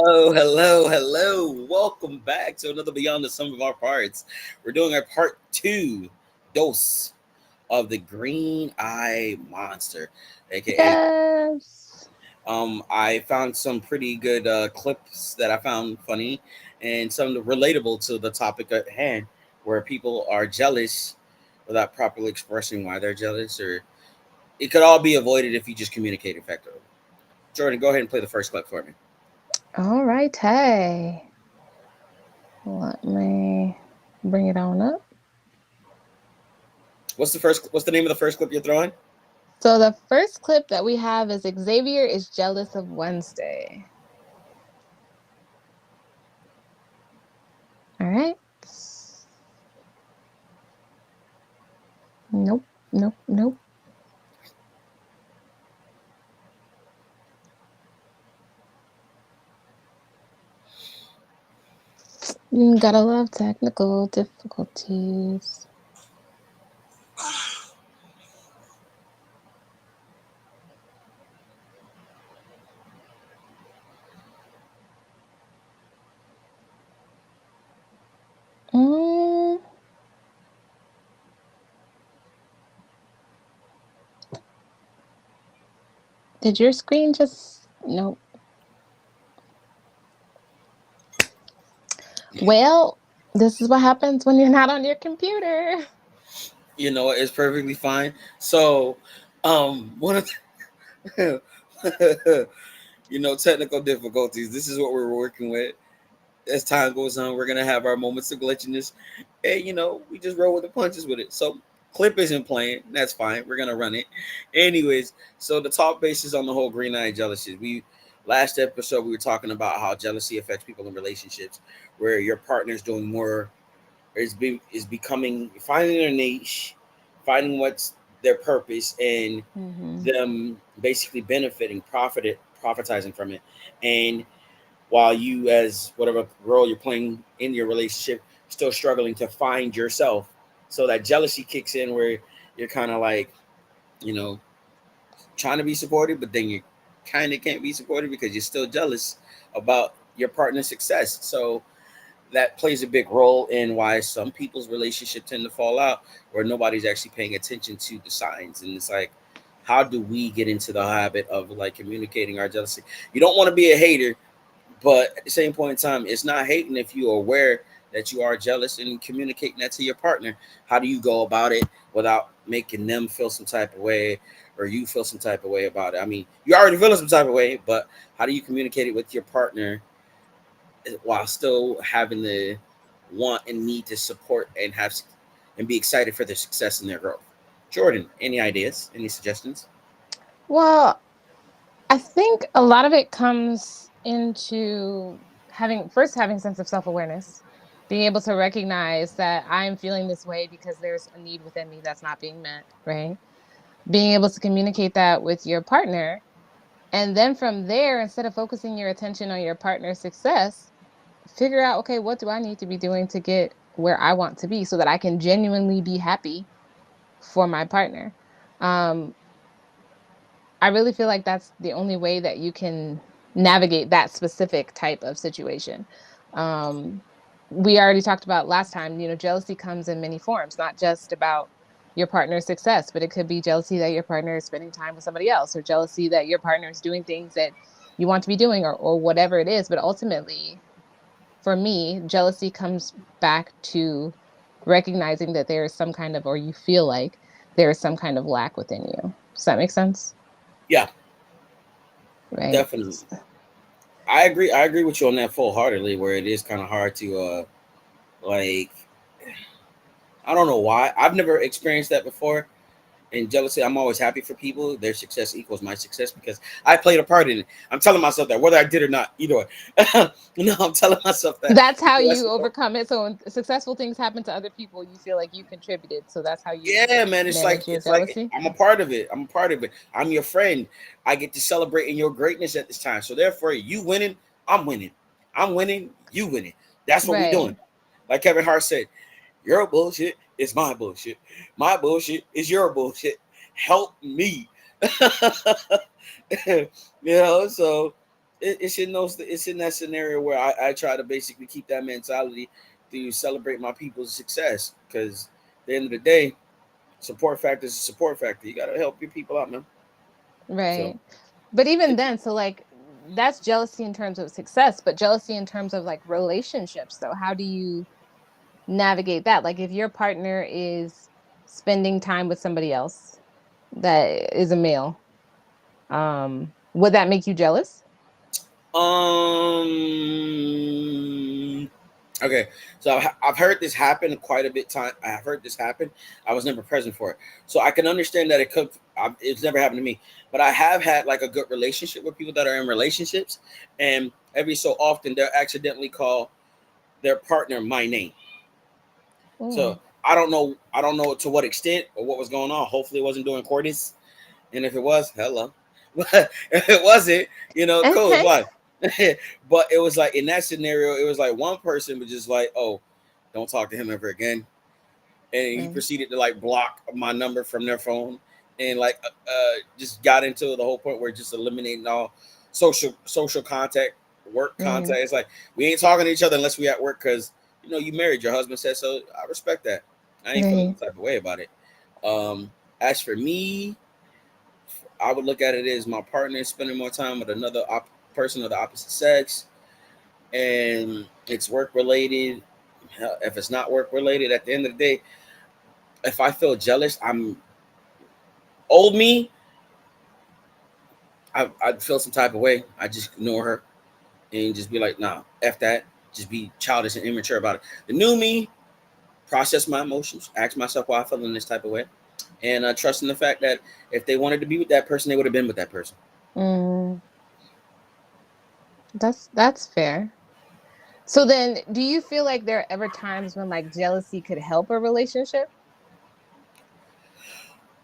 Hello. Welcome back to another Beyond the Sum of Our Parts. We're doing our part two dose of the Green Eye Monster, aka. Yes. I found some pretty good clips that I found funny and some relatable to the topic at hand, where people are jealous without properly expressing why they're jealous, or it could all be avoided if you just communicate effectively. Jordan, go ahead and play the first clip for me. All right. Hey, let me bring it on up. What's the name of the first clip you're throwing? So the first clip that we have is Xavier is jealous of Wednesday. All right. Nope. Gotta love technical difficulties. Mm, did your screen just? Nope. Well, this is what happens when you're not on your computer. It's perfectly fine. So, one of the, technical difficulties. This is what we're working with. As time goes on, we're gonna have our moments of glitchiness, and we just roll with the punches with it. So, clip isn't playing. That's fine. We're gonna run it, anyways. So the top basis on the whole green eye jealousy. We last episode we were talking about how jealousy affects people in relationships, where your partner's doing more is becoming finding their niche, finding what's their purpose, and Mm-hmm. them basically benefiting, profitizing from it. And while you, as whatever role you're playing in your relationship, still struggling to find yourself, so that jealousy kicks in, where you're kind of like, you know, trying to be supportive, but then you kind of can't be supportive because you're still jealous about your partner's success. So that plays a big role in why some people's relationships tend to fall out, where nobody's actually paying attention to the signs. And it's like, how do we get into the habit of like communicating our jealousy? You don't want to be a hater, but at the same point in time, it's not hating if you're aware that you are jealous and communicating that to your partner. How do you go about it without making them feel some type of way, or you feel some type of way about it? I mean, you already feeling some type of way, but how do you communicate it with your partner while still having the want and need to support and and be excited for their success and their growth? Jordan, any ideas? Any suggestions? Well, I think a lot of it comes into having sense of self-awareness, being able to recognize that I'm feeling this way because there's a need within me that's not being met, right? Being able to communicate that with your partner, and then from there, instead of focusing your attention on your partner's success, figure out, okay, what do I need to be doing to get where I want to be so that I can genuinely be happy for my partner. Um, I really feel like that's the only way that you can navigate that specific type of situation. Um, we already talked about last time, jealousy comes in many forms, not just about your partner's success, but it could be jealousy that your partner is spending time with somebody else, or jealousy that your partner is doing things that you want to be doing, or whatever it is. But ultimately, for me, jealousy comes back to recognizing that there is some kind of, or you feel like there is some kind of lack within you. Does that make sense? Yeah, Right. definitely. I agree with you on that full heartedly. Where it is kind of hard to like, I don't know why. I've never experienced that before. And jealousy, I'm always happy for people. Their success equals my success because I played a part in it. I'm telling myself that, whether I did or not, either way. I'm telling myself that That's how because you overcome it. So when successful things happen to other people, you feel like you contributed. So that's how you yeah, man, it's like manage your it's like jealousy. I'm a part of it. I'm a part of it. I'm your friend. I get to celebrate in your greatness at this time. So therefore, you winning, I'm winning. I'm winning, you winning. That's what we doing. Right. Like Kevin Hart said, your bullshit is my bullshit. My bullshit is your bullshit. Help me. So it's in that scenario where I try to basically keep that mentality to celebrate my people's success, because at the end of the day, support factor is a support factor. You gotta help your people out, man. So Right. But even it, then, so like that's jealousy in terms of success, but jealousy in terms of like relationships though. How do you navigate that? Like if your partner is spending time with somebody else that is a male, would that make you jealous? um okay, so I've heard this happen quite a bit time. I've heard this happen. I was never present for it, so I can understand that it could. It's never happened to me, but I have had like a good relationship with people that are in relationships, and every so often they'll accidentally call their partner my name. Mm. So I don't know to what extent or what was going on. Hopefully it wasn't doing courtney's, and if it was, hello. But if it wasn't, cool, it's Okay. fine. But it was like in that scenario, it was like one person was just like, "Oh, don't talk to him ever again," and he Right. proceeded to like block my number from their phone, and like just got into the whole point where just eliminating all social contact, work Mm-hmm. contact. It's like we ain't talking to each other unless we at work, because you married, your husband said so. I respect that. I ain't feeling Right. the type of way about it. As for me, I would look at it as my partner spending more time with another person of the opposite sex, and it's work related. If it's not work related, at the end of the day, if I feel jealous, old me. I'd feel some type of way. I just ignore her and just be like, nah, f that. Just be childish and immature about it. The new me, process my emotions, ask myself why I feel in this type of way, and trust in the fact that if they wanted to be with that person, they would have been with that person. Mm, that's fair. So then, do you feel like there are ever times when like jealousy could help a relationship?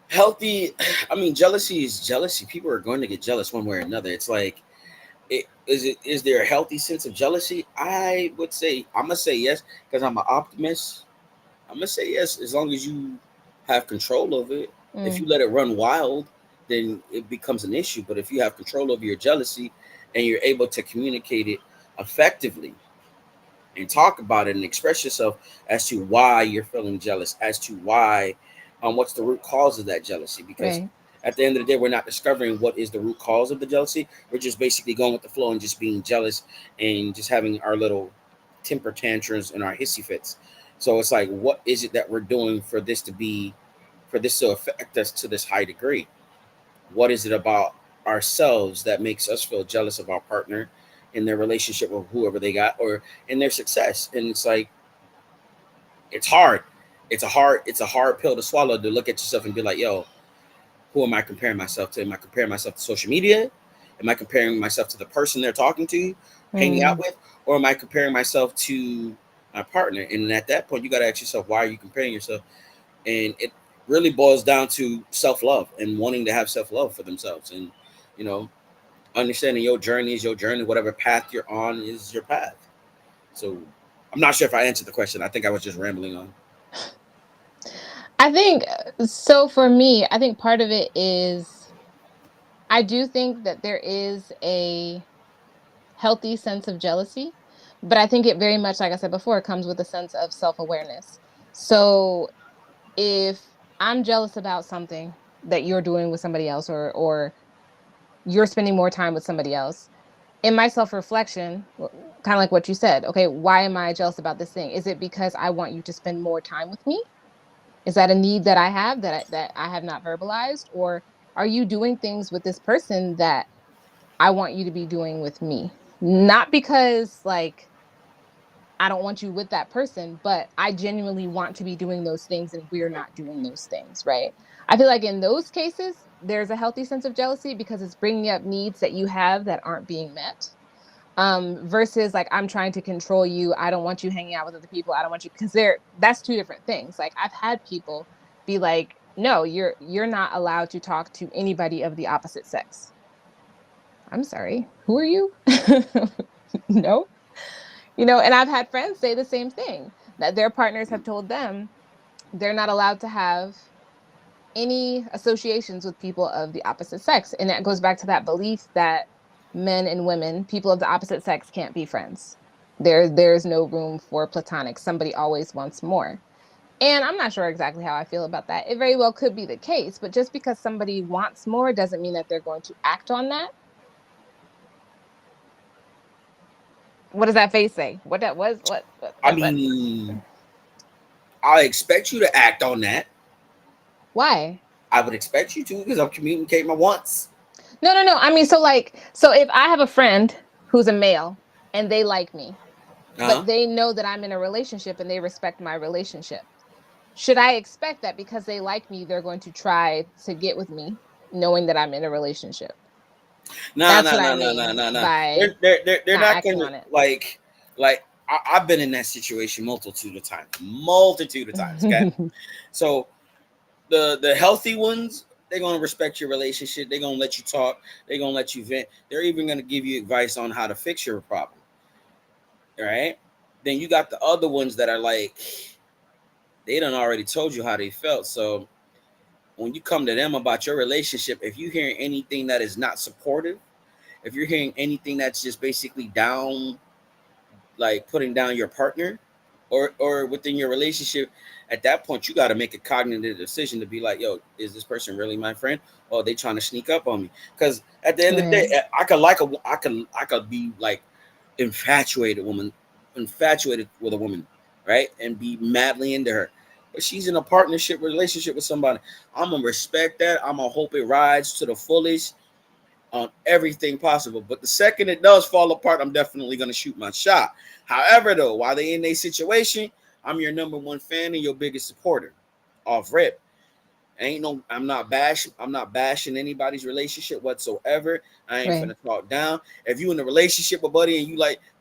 Healthy, I mean, jealousy is jealousy. People are going to get jealous one way or another. It's like, is there a healthy sense of jealousy? I would say I'm gonna say yes, because I'm an optimist. I'm gonna say yes as long as you have control of it. If Mm, you let it run wild, then it becomes an issue. But if you have control over your jealousy and you're able to communicate it effectively and talk about it and express yourself as to why you're feeling jealous, as to why, what's the root cause of that jealousy. Because right. at the end of the day, we're not discovering what is the root cause of the jealousy. We're just basically going with the flow and just being jealous and just having our little temper tantrums and our hissy fits. So it's like, what is it that we're doing for this to affect us to this high degree? What is it about ourselves that makes us feel jealous of our partner in their relationship with whoever they got, or in their success? And it's like, it's hard. It's a hard pill to swallow, to look at yourself and be like, yo, who am I comparing myself to? Am I comparing myself to social media? Am I comparing myself to the person they're talking to, hanging out Mm, with? Or am I comparing myself to my partner? And at that point, you got to ask yourself, why are you comparing yourself? And it really boils down to self love and wanting to have self love for themselves. And, you know, understanding your journey is your journey. Whatever path you're on is your path. So I'm not sure if I answered the question. I think I was just rambling on. I think so. For me, I think part of it is I do think that there is a healthy sense of jealousy, but I think it very much, like I said before, comes with a sense of self awareness. So if I'm jealous about something that you're doing with somebody else, or you're spending more time with somebody else, in my self reflection, kind of like what you said, okay, why am I jealous about this thing? Is it because I want you to spend more time with me? Is that a need that I have that I have not verbalized, or are you doing things with this person that I want you to be doing with me? Not because like I don't want you with that person, but I genuinely want to be doing those things and we're not doing those things, right? I feel like in those cases, there's a healthy sense of jealousy because it's bringing up needs that you have that aren't being met. Versus like I'm trying to control you. I don't want you hanging out with other people. I don't want you, because that's two different things. Like I've had people be like, no, you're not allowed to talk to anybody of the opposite sex. I'm sorry. Who are you? No. And I've had friends say the same thing, that their partners have told them they're not allowed to have any associations with people of the opposite sex. And that goes back to that belief that men and women, people of the opposite sex can't be friends. There's no room for platonic. Somebody always wants more. And I'm not sure exactly how I feel about that. It very well could be the case, but just because somebody wants more doesn't mean that they're going to act on that. What does that face say? What that was? I What? mean, I expect you to act on that. Why? I would expect you to because I'm communicating my wants. No, no, no. I mean, so if I have a friend who's a male and they like me, Uh-huh. but they know that I'm in a relationship and they respect my relationship, should I expect that because they like me, they're going to try to get with me, knowing that I'm in a relationship? Nah, That's nah, what I nah, nah, nah, mean nah, nah. by They're not not acting gonna on it. I've been in that situation multitude of times. Okay, so the healthy ones, they're gonna respect your relationship. They're gonna let you talk. They're gonna let you vent. They're even gonna give you advice on how to fix your problem. All right. Then you got the other ones that are like they done already told you how they felt. So when you come to them about your relationship, if you hear anything that is not supportive, if you're hearing anything that's just basically down, like putting down your partner or within your relationship, at that point you got to make a cognitive decision to be like, yo, is this person really my friend, or are they trying to sneak up on me? Because at the end of the day, Right. I could be like infatuated with a woman, right, and be madly into her, but she's in a partnership relationship with somebody. I'm gonna respect that. I'm gonna hope it rides to the fullest on everything possible. But the second it does fall apart, I'm definitely going to shoot my shot. However, though, while they in a situation, I'm your number one fan and your biggest supporter. Off rip. Ain't no, I'm not bashing anybody's relationship whatsoever. I ain't Right. finna talk down. If you in a relationship with buddy and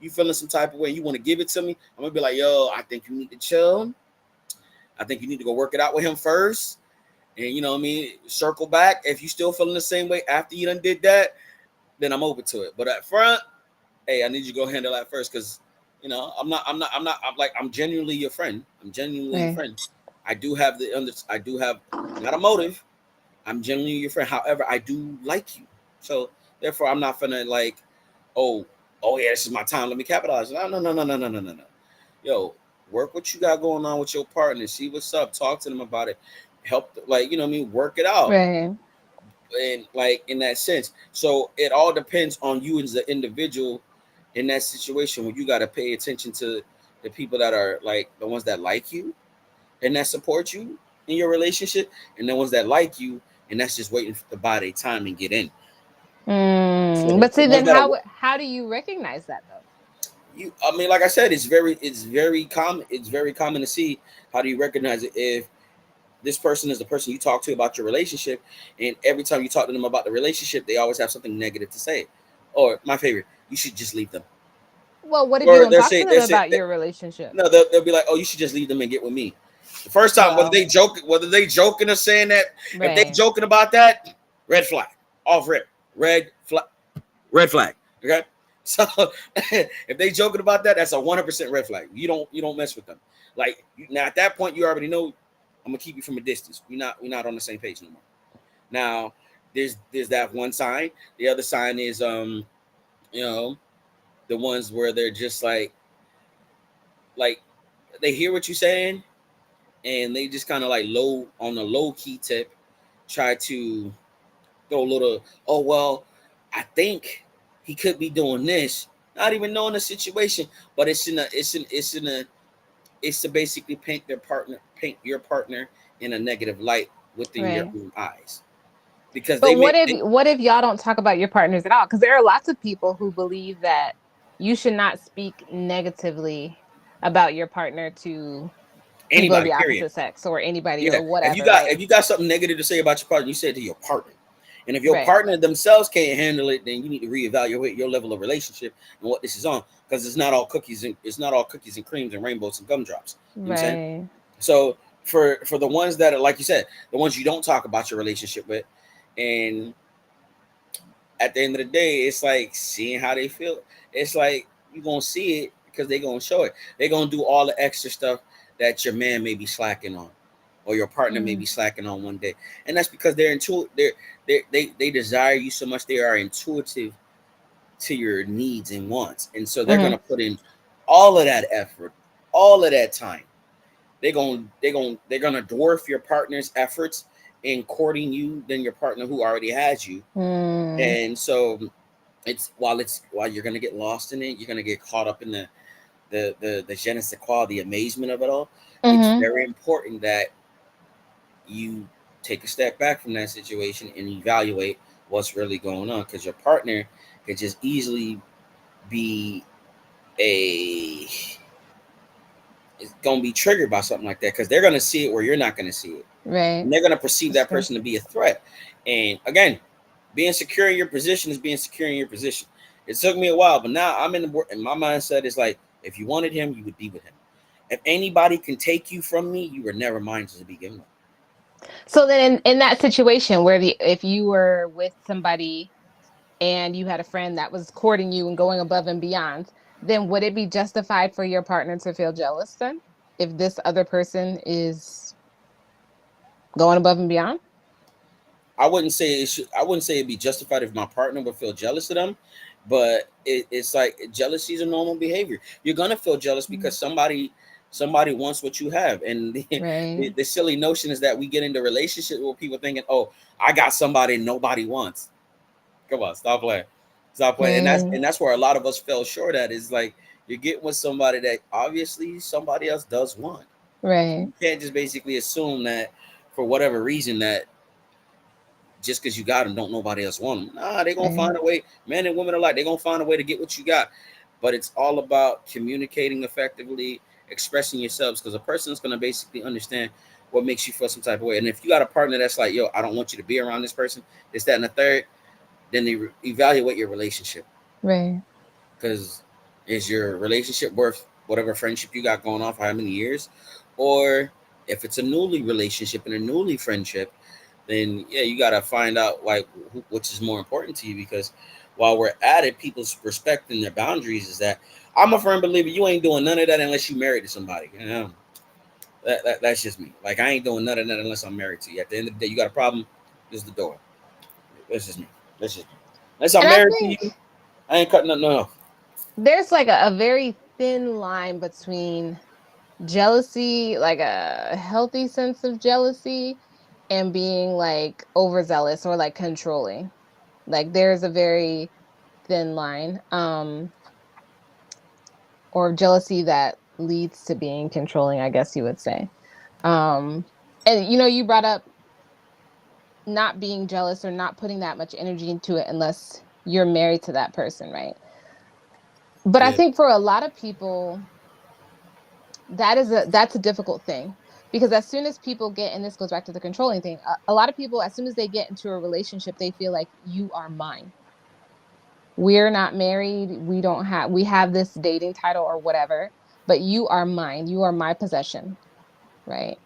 you feeling some type of way and you want to give it to me, I'm gonna be like, yo, I think you need to chill. I think you need to go work it out with him first. And you know what I mean? Circle back. If you still feeling the same way after you done did that, then I'm open to it. But at front, hey, I need you to go handle that first because I'm genuinely your friend. I'm genuinely your Right. friend. I do have not a motive. I'm genuinely your friend. However, I do like you. So therefore I'm not gonna like, oh, oh yeah, this is my time. Let me capitalize. No, no, no, no, no, no, no, no, no. Yo, work what you got going on with your partner. See what's up. Talk to them about it. Help, like, you know what I mean? Work it out Right. and like in that sense. So it all depends on you as the individual in that situation where you got to pay attention to the people that are like the ones that like you and that support you in your relationship, and the ones that like you and that's just waiting to buy their time and get in. So But the see, ones then that are how do you recognize that though? you, I mean, like I said, it's very common. It's very common to see. How do you recognize it if this person is the person you talk to about your relationship, and every time you talk to them about the relationship, they always have something negative to say. Or my favorite, you should just leave them. Well, what if you Or don't talk to them about they, your relationship? no, they'll be like, oh, you should just leave them and get with me. The first time, Well, whether they joking or saying that, if they right. joking about that, red flag, off rip, red flag. Okay, so if they joking about that, that's a 100% red flag. You don't mess with them. Like now at that point, you already know I'm gonna keep you from a distance. We're not on the same page no more. Now there's that one sign. The other sign is you know the ones where they're just like they hear what you're saying and they just kind of like low on the low key tip try to throw a little, oh well, I think he could be doing this, not even knowing the situation, but it's to basically paint your partner in a negative light within your Right. own eyes because But they make they, what if y'all don't talk about your partners at all? Because there are lots of people who believe that you should not speak negatively about your partner to people of anybody the period. opposite sex or anybody Yeah, or if you whatever, got right? something negative to say about your partner, you say it to your partner. And if your Right. partner themselves can't handle it, then you need to reevaluate your level of relationship and what this is on, because it's not all cookies and creams and rainbows and gumdrops. You know what I'm saying? Right. So for the ones that are like you said, the ones you don't talk about your relationship with, and at the end of the day, it's like seeing how they feel. It's like you're gonna see it because they're gonna show it. They're gonna do all the extra stuff that your man may be slacking on, or your partner may Mm. be slacking on one day, and that's because they desire you so much. They are intuitive to your needs and wants. And so they're Mm-hmm. gonna put in all of that effort, all of that time. They're gonna dwarf your partner's efforts in courting you than your partner who already has you. Mm, And so while you're gonna get lost in it, you're gonna get caught up in the je ne sais quoi, the amazement of it all. It's mm-hmm. very important that you take a step back from that situation and evaluate what's really going on, because your partner could just easily be a is gonna be triggered by something like that, because they're gonna see it where you're not gonna see it, Right. and they're gonna perceive That's that true. person to be a threat. And again, being secure in your position is being secure in your position. It took me a while, but now I'm in my mindset is like, if you wanted him, you would be with him. If anybody can take you from me, you were never mine to begin with. So then in that situation where if you were with somebody and you had a friend that was courting you and going above and beyond, then would it be justified for your partner to feel jealous then? If this other person is going above and beyond? I wouldn't say it'd be justified if my partner would feel jealous of them, but it's like jealousy is a normal behavior. You're gonna feel jealous Mm, because somebody wants what you have, and right. the silly notion is that we get into relationships with people thinking, "Oh, I got somebody nobody wants." Come on, stop playing, and Mm, that's where a lot of us fell short at. Is like you're getting with somebody that obviously somebody else does want. right. You can't just basically assume that for whatever reason that just because you got them, don't nobody else want them. Nah, they gonna Right. find a way. Men and women alike, they gonna find a way to get what you got. But it's all about communicating effectively, expressing yourselves, because a person's gonna basically understand what makes you feel some type of way. And if you got a partner that's like, yo, I don't want you to be around this person, this, that, and the third, then they evaluate your relationship. Right. Because is your relationship worth whatever friendship you got going on for how many years? Or if it's a newly relationship and a newly friendship, then yeah, you got to find out like which is more important to you. Because while we're at it, people's respecting their boundaries is that I'm a firm believer you ain't doing none of that unless you married to somebody. You know, that's just me. Like I ain't doing none of that unless I'm married to you. At the end of the day, you got a problem. This is the door. That's just me. That's just me. Unless I'm And I married to think you, I ain't cutting nothing off. there's like a very thin line between jealousy, like a healthy sense of jealousy, and being like overzealous or like controlling. Like there's a very thin line, or jealousy that leads to being controlling, I guess you would say. Um, and you brought up not being jealous or not putting that much energy into it unless you're married to that person, right? But I Yeah, think for a lot of people, that's a difficult thing, because as soon as people get, and this goes back to the controlling thing, a lot of people, as soon as they get into a relationship, they feel like you are mine. We're not married, we have this dating title or whatever, but you are mine, you are my possession, right?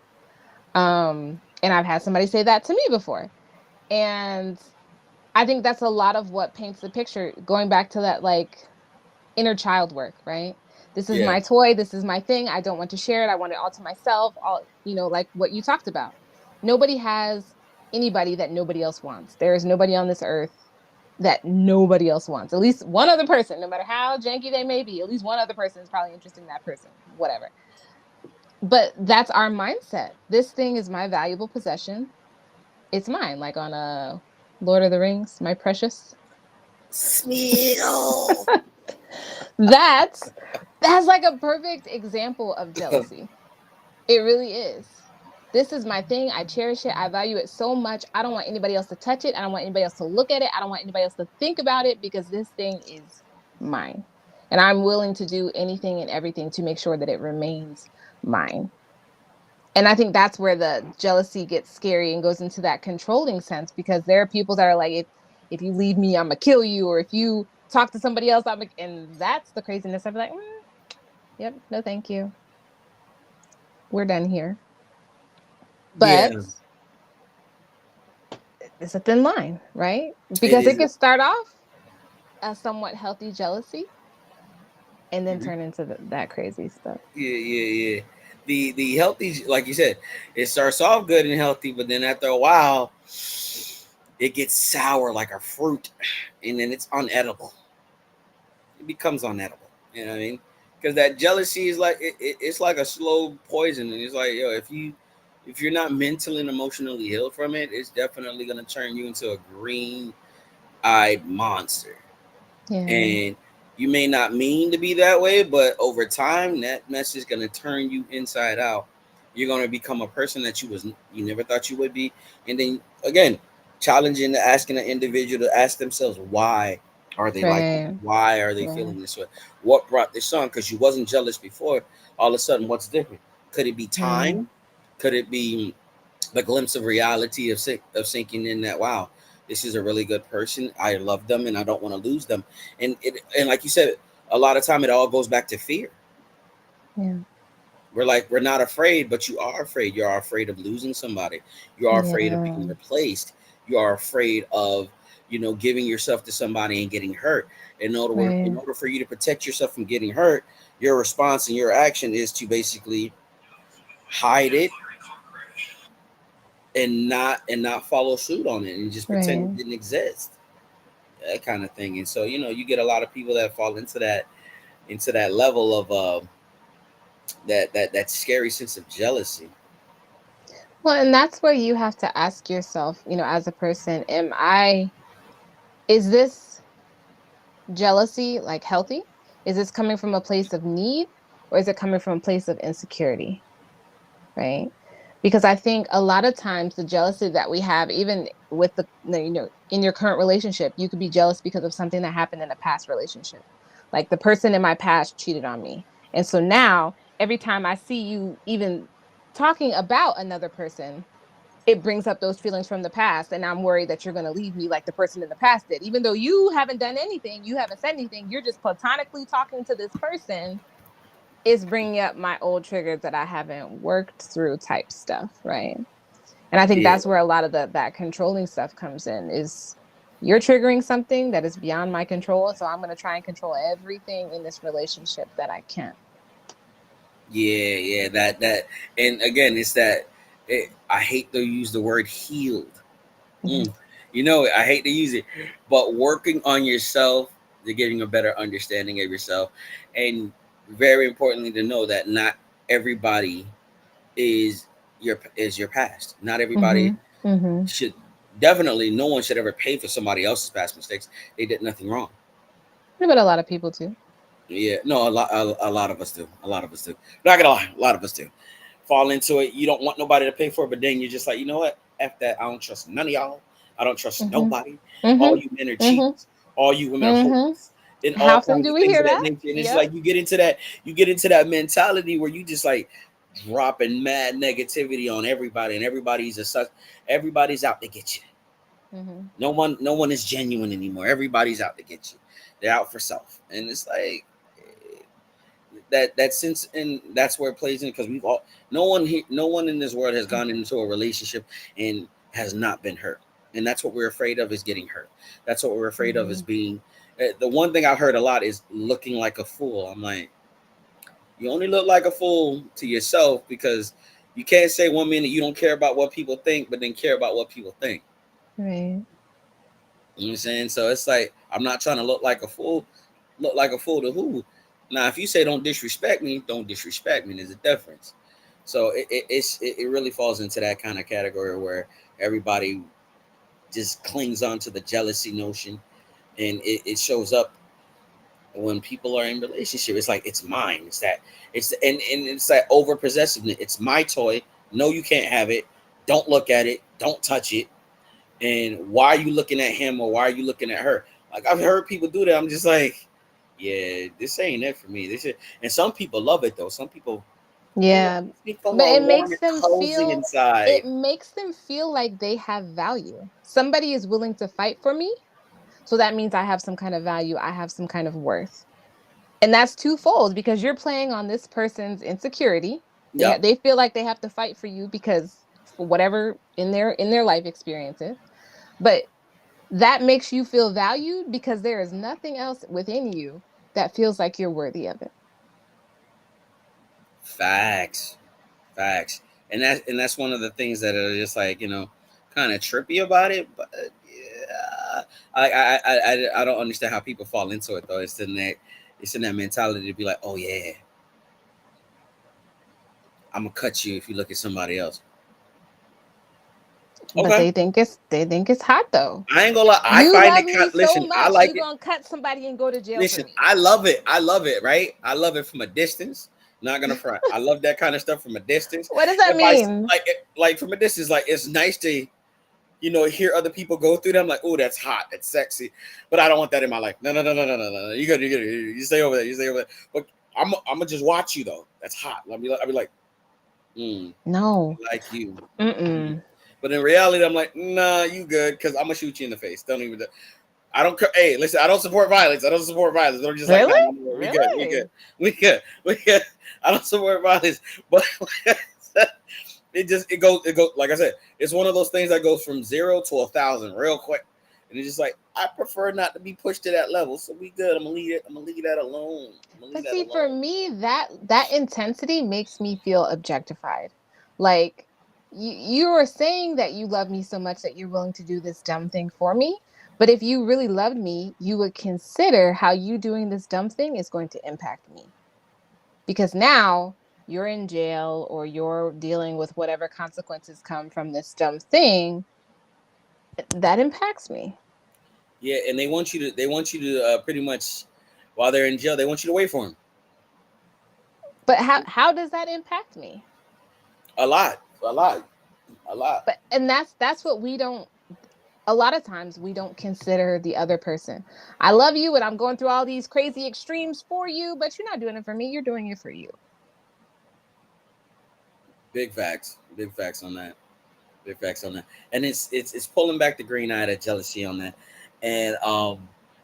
And I've had somebody say that to me before, and I think that's a lot of what paints the picture, going back to that, like, inner child work, right? This is yeah, my toy, this is my thing, I don't want to share it, I want it all to myself, all, like what you talked about. Nobody has anybody that nobody else wants. There is nobody on this earth that nobody else wants. At least one other person, no matter how janky they may be, at least one other person is probably interested in that person, whatever. But that's our mindset. This thing is my valuable possession. It's mine, like on a Lord of the Rings, my precious. Smeagol. That's that's like a perfect example of jealousy. It really is. This is my thing. I cherish it. I value it so much. I don't want anybody else to touch it. I don't want anybody else to look at it. I don't want anybody else to think about it, because this thing is mine. And I'm willing to do anything and everything to make sure that it remains mine. And I think that's where the jealousy gets scary and goes into that controlling sense, because there are people that are like, if you leave me, I'm gonna kill you, or if you talk to somebody else, and that's the craziness. I'd be like, yep, no, thank you, we're done here. But Yeah, it's a thin line, right? it Because it is. can start off as somewhat healthy jealousy and then Mhm. turn into that crazy stuff. Yeah, yeah, yeah. The healthy, like you said, it starts off good and healthy, but then after a while, it gets sour like a fruit, and then it's unedible. it becomes unedible. You know what I mean? Because that jealousy is like it's like a slow poison, and it's like, yo, if you're not mentally and emotionally healed from it, it's definitely gonna turn you into a green-eyed monster. Yeah. And you may not mean to be that way, but over time, that mess is gonna turn you inside out. You're gonna become a person that you never thought you would be, and then again, challenging asking an individual to ask themselves why are they like that? Right. Why are they Right. feeling this way? What brought this on? Because you wasn't jealous before. All of a sudden, what's different? Could it be Right. time? Could it be the glimpse of reality of sinking in that, wow, this is a really good person, I love them and I don't want to lose them. And like you said, a lot of time it all goes back to fear. Yeah. We're not afraid, but you are afraid. You are afraid of losing somebody. You are afraid of being Yeah. replaced. You are afraid of, giving yourself to somebody and getting hurt. In Right. order for you to protect yourself from getting hurt, your response and your action is to basically hide it and not follow suit on it and just pretend it Right. didn't exist, that kind of thing. And so you get a lot of people that fall into that level of that scary sense of jealousy. Well, and that's where you have to ask yourself, as a person, is this jealousy like healthy? Is this coming from a place of need, or is it coming from a place of insecurity? Right? Because I think a lot of times the jealousy that we have, even with in your current relationship, you could be jealous because of something that happened in a past relationship. Like the person in my past cheated on me. And so now every time I see you even talking about another person, it brings up those feelings from the past. And I'm worried that you're going to leave me like the person in the past did. Even though you haven't done anything, you haven't said anything, you're just platonically talking to this person, is bringing up my old triggers that I haven't worked through type stuff, right? And I think Yeah, that's where a lot of that controlling stuff comes in, is you're triggering something that is beyond my control, so I'm going to try and control everything in this relationship that I can. yeah, that. And again, it's that I hate to use the word healed. Mhm. mm. I hate to use it, but working on yourself, to getting a better understanding of yourself. And very importantly, to know that not everybody is your past. Not everybody Mhm. Mhm. should, definitely no one should ever pay for somebody else's past mistakes. They did nothing wrong. But a lot of people too. Yeah, no, a lot of us do. A lot of us do. Not gonna lie, a lot of us do fall into it. You don't want nobody to pay for it, but then you're just like, you know what? F that. I don't trust none of y'all. I don't trust Mhm. nobody. All Mhm. you men are Mhm. cheats. All you women are Mhm. hoes, and How all often kinds do of we things hear of that that? nature. And it's Yep. like you get into that mentality where you just like dropping mad negativity on everybody, and everybody's out to get you. Mhm. No one is genuine anymore. Everybody's out to get you. They're out for self, and it's like that sense, and that's where it plays in, because no one in this world has gone into a relationship and has not been hurt. And that's what we're afraid of, is getting hurt. That's what we're afraid of, is Mhm. being the one thing I've heard a lot is looking like a fool. I'm like, you only look like a fool to yourself, because you can't say one minute you don't care about what people think, but then care about what people think. Right. You know what I'm saying? So it's like, I'm not trying to look like a fool. Look like a fool to who? Now, if you say don't disrespect me, don't disrespect me. There's a difference. So it really falls into that kind of category where everybody just clings on to the jealousy notion, and it shows up when people are in relationship. It's like, it's mine. And it's that over possessiveness. It's my toy. No, you can't have it. Don't look at it. Don't touch it. And why are you looking at him, or why are you looking at her? Like, I've heard people do that. I'm just like, yeah, this ain't it for me. And some people love it though. Some people, Yeah. people But are warm and cozy it inside. makes them feel like they have value. Somebody is willing to fight for me, so that means I have some kind of value, I have some kind of worth. And that's twofold, because you're playing on this person's insecurity. Yep, They feel like they have to fight for you because for whatever in their life experiences. But that makes you feel valued because there is nothing else within you that feels like you're worthy of it. facts, facts. And that's one of the things that are just like, kind of trippy about it. But yeah, I don't understand how people fall into it though. It's in that mentality to be like, oh yeah, I'm gonna cut you if you look at somebody else. But Okay, they think it's hot though. I ain't gonna lie. I You find love it. me so Listen, I much, like you're it. gonna cut somebody and go to jail for Listen, me. I love it. I love it. Right? I love it from a distance. Not gonna front. I love that kind of stuff from a distance. What does that If I mean? like from a distance, like it's nice to hear other people go through them. Like, oh, that's hot, that's sexy, but I don't want that in my life. No, no, no, no, no, no, no. You stay over there. You stay over there. But I'm gonna just watch you though. That's hot. I'll be like, No. like you. Mm. Mm-mm. But in reality, I'm like, nah, you good, because I'm gonna shoot you in the face. Don't even. I don't. Hey, listen, I don't support violence. I don't support violence. But I'm just like, Really? nah, no, we good. We good. Really? We good. We good. I don't support violence, but it goes like I said, it's one of those things that goes from 0 to 1,000 real quick, and it's just like I prefer not to be pushed to that level, so we good. I'm gonna leave it. I'm gonna leave that alone. I'm gonna leave But that see, for alone. me, that intensity makes me feel objectified. Like you are saying that you love me so much that you're willing to do this dumb thing for me. But if you really loved me, you would consider how you doing this dumb thing is going to impact me. Because now you're in jail or you're dealing with whatever consequences come from this dumb thing that impacts me. Yeah, and they want you to pretty much while they're in jail, they want you to wait for them But how does that impact me? a lot, a lot, a lot. But and that's what we don't, a lot of times we don't consider the other person. I love you and I'm going through all these crazy extremes for you, but you're not doing it for me, you're doing it for you. Big facts on that. Big facts on that. And it's pulling back the green eye, that jealousy on that, and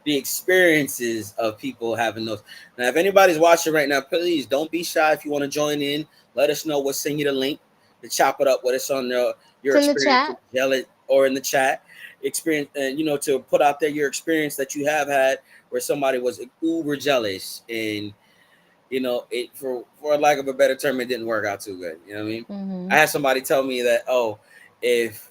the experiences of people having those. Now, if anybody's watching right now, please don't be shy. If you want to join in, let us know. We'll send you the link to chop it up with us on It's your in the experience with chat. jealous, or in the chat experience, and to put out there your experience that you have had where somebody was uber jealous, and it, for lack of a better term, it didn't work out too good. You know what I mean? I Hmm. had somebody tell me that, oh, if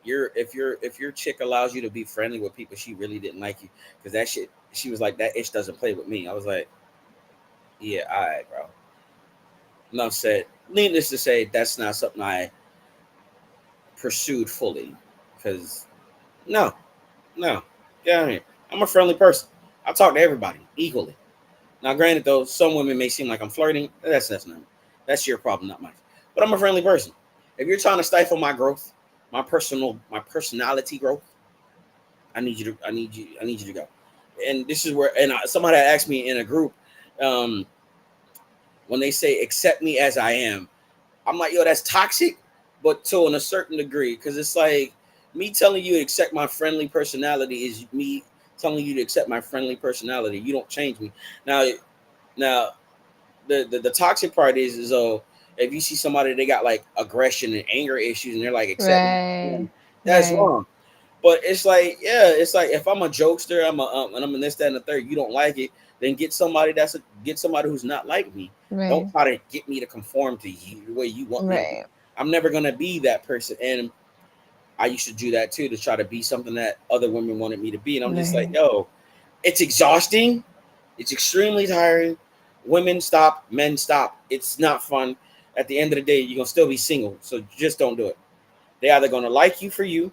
if your chick allows you to be friendly with people, she really didn't like you, because that shit. She was like, that itch doesn't play with me. I was like, yeah, all right, bro. Enough said. Needless to say, that's not something I pursued fully, because no, no, get out of here. I'm a friendly person. I talk to everybody equally. Now, granted, though, some women may seem like I'm flirting. That's not. That's your problem, not mine. But I'm a friendly person. If you're trying to stifle my growth, my personality growth, I need you to go. And this is where, and somebody asked me in a group, um, when they say accept me as I am, I'm like, yo, that's toxic, but to a certain degree, because it's like me telling you to accept my friendly personality is me telling you to accept my friendly personality. You don't change me. Now, the toxic part is if you see somebody, they got like aggression and anger issues, and they're like, accept me, Right. that's Right. wrong. But it's like, yeah, it's like if I'm a jokester, and I'm in this, that, and the third. You don't like it, then get somebody who's not like me. Don't Right. try to get me to conform to you the way you want me to be. Right. I'm never gonna be that person, and I used to do that too, to try to be something that other women wanted me to be. And I'm just like, Right. yo, it's exhausting. It's extremely tiring. Women stop, men stop. It's not fun. At the end of the day, you're gonna still be single, so just don't do it. They either gonna like you for you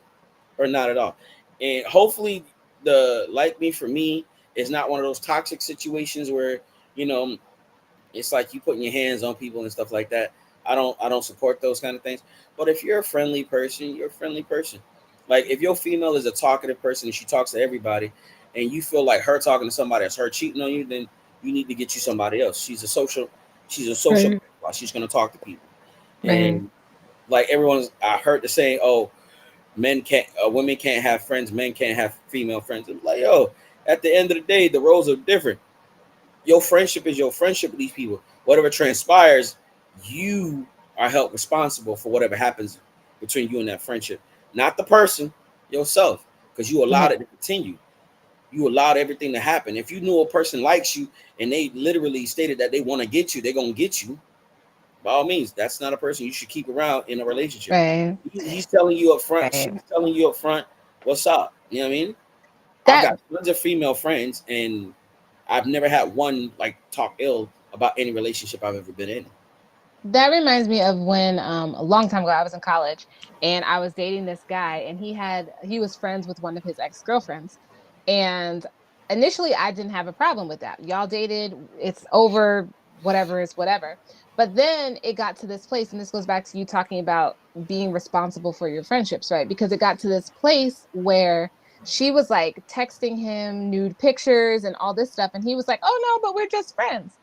or not at all. And hopefully, the like me for me is not one of those toxic situations where you know it's like you putting your hands on people and stuff like that. I don't support those kind of things. But if you're a friendly person, you're a friendly person. Like if your female is a talkative person and she talks to everybody, and you feel like her talking to somebody that's her cheating on you, then you need to get you somebody else. She's a social Right. butterfly. She's gonna talk to people. Right. And like everyone's, I heard the saying, oh, women can't have friends, men can't have female friends. I'm like, yo, at the end of the day, the roles are different. Your friendship is your friendship with these people. Whatever transpires, you are held responsible for whatever happens between you and that friendship, not the person, yourself, because you allowed Right. it to continue. You allowed everything to happen. If you knew a person likes you and they literally stated that they want to get you, they're gonna get you. By all means, that's not a person you should keep around in a relationship. Right. He's telling you up front, Right. she's telling you up front, what's up? You know what I mean? I've That got tons of female friends, and I've never had one like talk ill about any relationship I've ever been in. That reminds me of when a long time ago I was in college and I was dating this guy and he was friends with one of his ex-girlfriends. And initially I didn't have a problem with that. Y'all dated, it's over, whatever is whatever. But then it got to this place, and this goes back to you talking about being responsible for your friendships, right? Because it got to this place where she was like texting him nude pictures and all this stuff, and he was like, "Oh no, but we're just friends."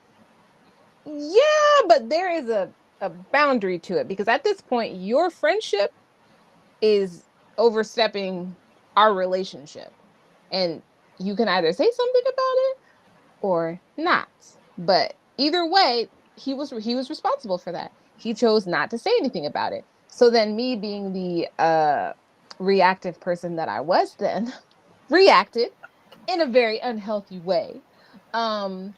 Yeah, but there is a boundary to it, because at this point your friendship is overstepping our relationship, and you can either say something about it or not. But either way, he was responsible for that. He chose not to say anything about it. So then me, being the reactive person that I was then, reacted in a very unhealthy way. Um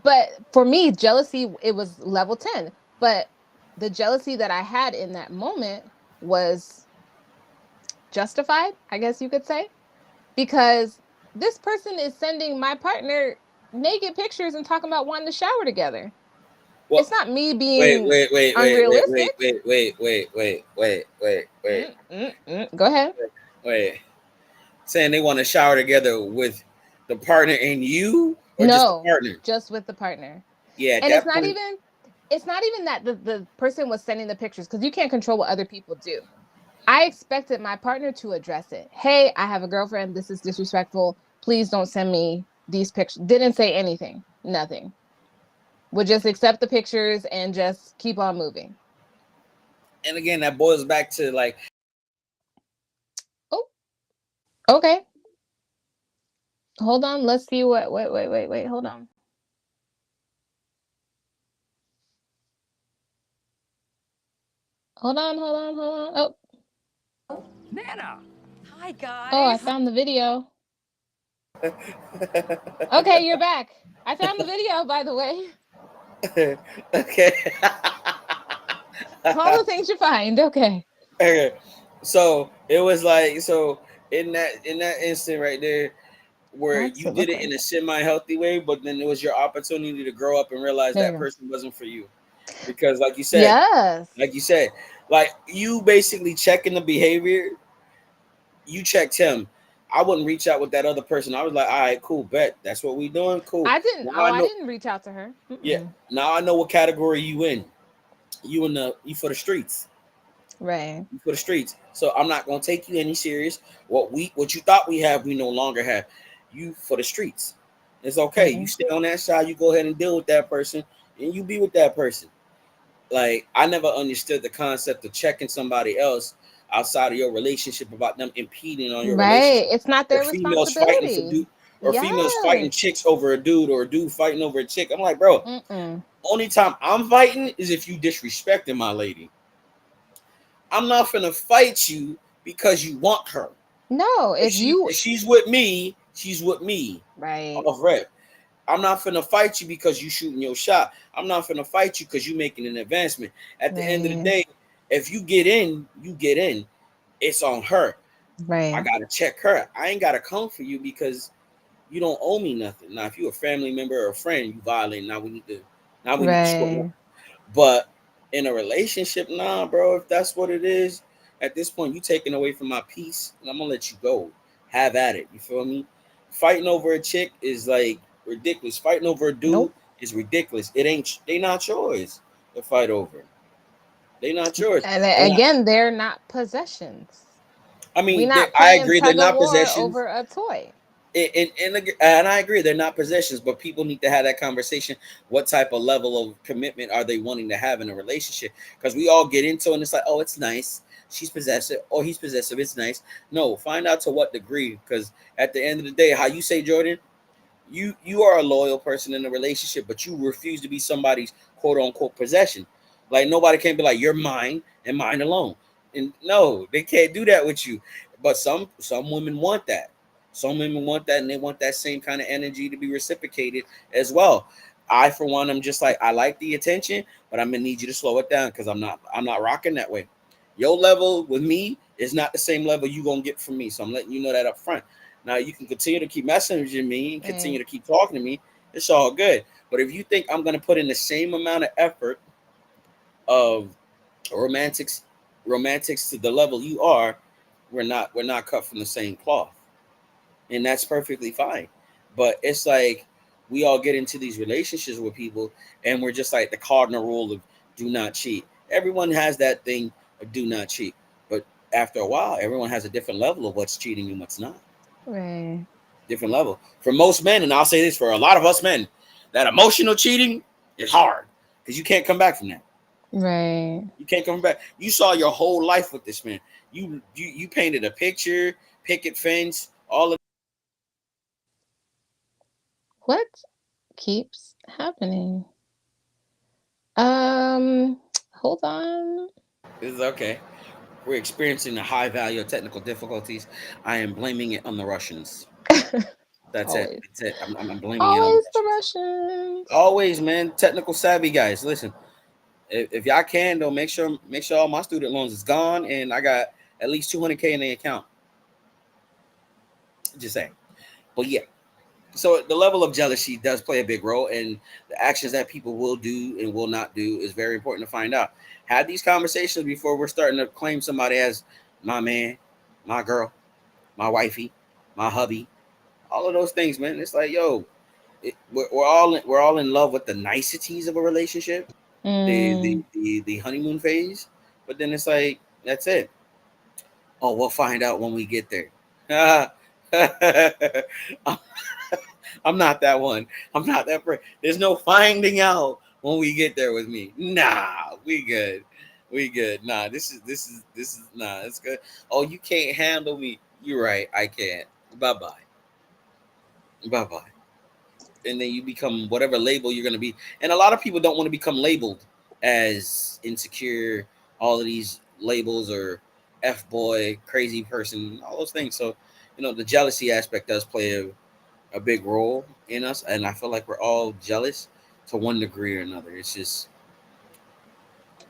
but for me, jealousy, it was level 10. But the jealousy that I had in that moment was justified, I guess you could say, because this person is sending my partner naked pictures and talking about wanting to shower together. Well, It's not me wait, being wait, wait, wait, wait, unrealistic. wait, wait, wait, wait, wait, wait, wait, wait, Go ahead. wait. Saying they want to shower together with the partner and you, or just the No, partner? just with the partner. Yeah, at And that point, it's not even that the person was sending the pictures, because you can't control what other people do. I expected my partner to address it. Hey, I have a girlfriend. This is disrespectful. Please don't send me these pictures. Didn't say anything. Nothing. Would just accept the pictures and just keep on moving. and again, that boils back to like, Oh, okay. Hold on. Let's see what. Wait. Hold on. Hold on. Nana! Hi, Oh, I guys. found the video. Okay, you're back. I found the video, by the way. okay. All the things you find. Okay. Okay. So it was like, so in that instant right there, where Why does you it did look it like in a that? semi healthy way, but then it was your opportunity to grow up and realize There that you go. person wasn't for you, because Yes. like you said, like you basically checking the behavior. You checked him. I wouldn't reach out with that other person. I was like, all right, cool, bet that's what we doing. Cool. I didn't. Now Oh, I I know. didn't reach out to her. Yeah. Mm-mm. Now I know what category you in. You for the streets. Right. You for the streets. So I'm not gonna take you any serious. What you thought we have, we no longer have. You for the streets. It's okay. You Right. stay on that side. You go ahead and deal with that person, and you be with that person. Like I never understood the concept of checking somebody else outside of your relationship about them impeding on your Right. relationship, It's not or their females fighting for responsibility. dude, or females fighting Yes. chicks over a dude, or a dude fighting over a chick. I'm like, bro, Mm-mm. only time I'm fighting is if you disrespecting my lady. I'm not gonna fight you because you want her. No, if you If she's with me, she's with me. right, Off rep. I'm not finna fight you because you shooting your shot. I'm not finna fight you because you making an advancement. At the end of the right, day, if you get in, you get in. It's on her. I right, gotta check her. I ain't gotta come for you because you don't owe me nothing. Now, if you're a family member or a friend, you violate. Now we need to sort it. right, But in a relationship, nah, bro. If that's what it is, at this point, you taking away from my peace, and I'm gonna let you go. Have at it. You feel me? Fighting over a chick is like ridiculous. Fighting over a dude nope. is ridiculous. It ain't. They not yours to fight over. They not yours. And And again, they're not possessions. I We mean, not I playing agree. They're tug of not war possessions. over a toy. And I agree they're not possessions, but people need to have that conversation. What type of level of commitment are they wanting to have in a relationship? Because we all get into it and it's like, oh, it's nice, she's possessive or he's possessive, it's nice. No, find out to what degree, because at the end of the day, how you say, Jordan, you are a loyal person in a relationship, but you refuse to be somebody's quote unquote possession. Like nobody can be like, you're mine and mine alone. And no, they can't do that with you. But some women want that. Some women want that, and they want that same kind of energy to be reciprocated as well. I, for one, I'm just like, I like the attention, but I'm gonna need you to slow it down because I'm not rocking that way. Your level with me is not the same level you gonna get from me. So I'm letting you know that up front. Now you can continue to keep messaging me and continue Right. to keep talking to me. It's all good. But if you think I'm gonna put in the same amount of effort of romantics, romantics to the level you are, we're not cut from the same cloth, and that's perfectly fine. But it's like we all get into these relationships with people, and we're just like the cardinal rule of do not cheat. Everyone has that thing of do not cheat, but after a while, everyone has a different level of what's cheating and what's not. Right. Different level for most men, and I'll say this for a lot of us men, that emotional cheating is hard because you can't come back from that. Right. You can't come back. You saw your whole life with this man. You painted a picture, picket fence, all of What keeps happening? Um, hold on. this is okay. We're experiencing a high value of technical difficulties. I am blaming it on the Russians. That's it. Always. That's it. I'm blaming it on the Always the Russians. Russians. Always, man. Technical savvy guys. Listen, if y'all can, though, make sure all my student loans is gone, and I got at least 200K in the account. Just saying. But yeah, so the level of jealousy does play a big role, and the actions that people will do and will not do is very important to find out. Have these conversations before we're starting to claim somebody as my man, my girl, my wifey, my hubby, all of those things, man. It's like, yo, we're all in love with the niceties of a relationship, Mm. the honeymoon phase, but then it's like that's it. Oh, we'll find out when we get there. I'm not that one. I'm not that person. There's no finding out when we get there with me. Nah, we good. We good. Nah, this is nah, it's good. Oh, you can't handle me. You're right. I can't. Bye bye. Bye bye. And then you become whatever label you're gonna be. And a lot of people don't want to become labeled as insecure, all of these labels or F boy, crazy person, all those things. So, the jealousy aspect does play a big role in us, and I feel like we're all jealous to one degree or another. It's just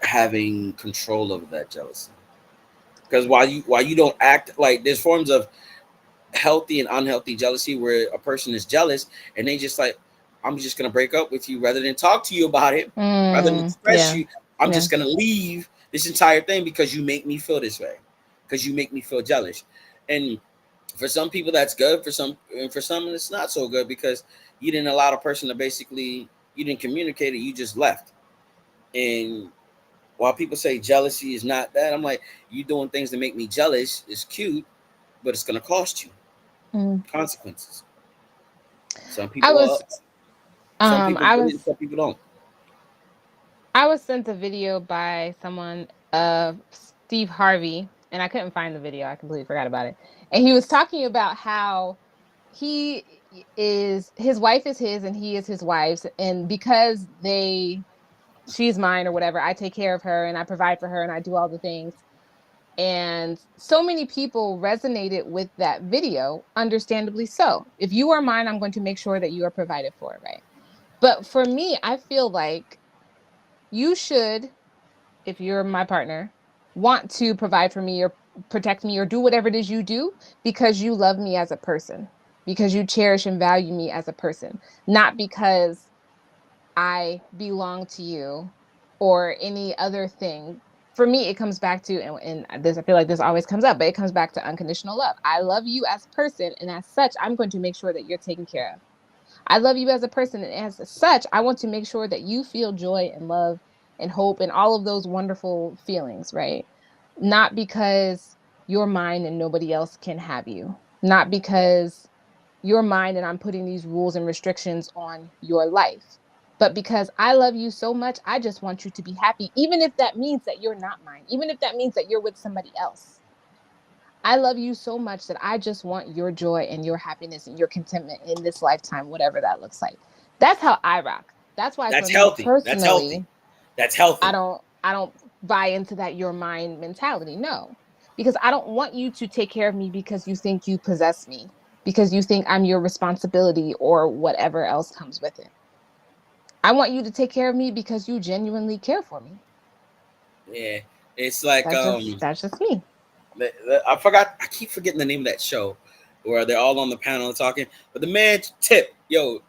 having control over that jealousy. Because while you don't act like there's forms of healthy and unhealthy jealousy where a person is jealous and they just like, I'm just gonna break up with you rather than talk to you about it, rather than express Yeah. you. I'm Yeah. just gonna leave this entire thing because you make me feel this way, because you make me feel jealous. And for some people that's good, for some it's not so good because you didn't allow the person to basically, you didn't communicate it, you just left. And while people say jealousy is not that, I'm like, you doing things to make me jealous is cute, but it's gonna cost you Mm. consequences. Some I people was some people I get it, was some people don't. I was sent a video by someone of Steve Harvey, and I couldn't find the video. I completely forgot about it. And he was talking about how his wife is his and he is his wife's, and because she's mine or whatever, I take care of her and I provide for her and I do all the things. And so many people resonated with that video, understandably so. If you are mine, I'm going to make sure that you are provided for, right? But for me, I feel like you should, if you're my partner, want to provide for me or protect me or do whatever it is you do because you love me as a person, because you cherish and value me as a person, not because I belong to you or any other thing. For me, it comes back to, and this, I feel like this always comes up, but it comes back to unconditional love. I love you as a person, and as such, I'm going to make sure that you're taken care of. I love you as a person, and as such, I want to make sure that you feel joy and love and hope and all of those wonderful feelings, right? Not because you're mine and nobody else can have you. Not because you're mine and I'm putting these rules and restrictions on your life. But because I love you so much, I just want you to be happy, even if that means that you're not mine, even if that means that you're with somebody else. I love you so much that I just want your joy and your happiness and your contentment in this lifetime, whatever that looks like. That's how I rock. That's why for That's me healthy. That's healthy. personally, That's I healthy. don't I don't buy into that your mind mentality. No. Because I don't want you to take care of me because you think you possess me, because you think I'm your responsibility or whatever else comes with it. I want you to take care of me because you genuinely care for me. Yeah, it's like That's just me. I forgot. I keep forgetting the name of that show. or they're all on the panel talking. But the man tip, yo,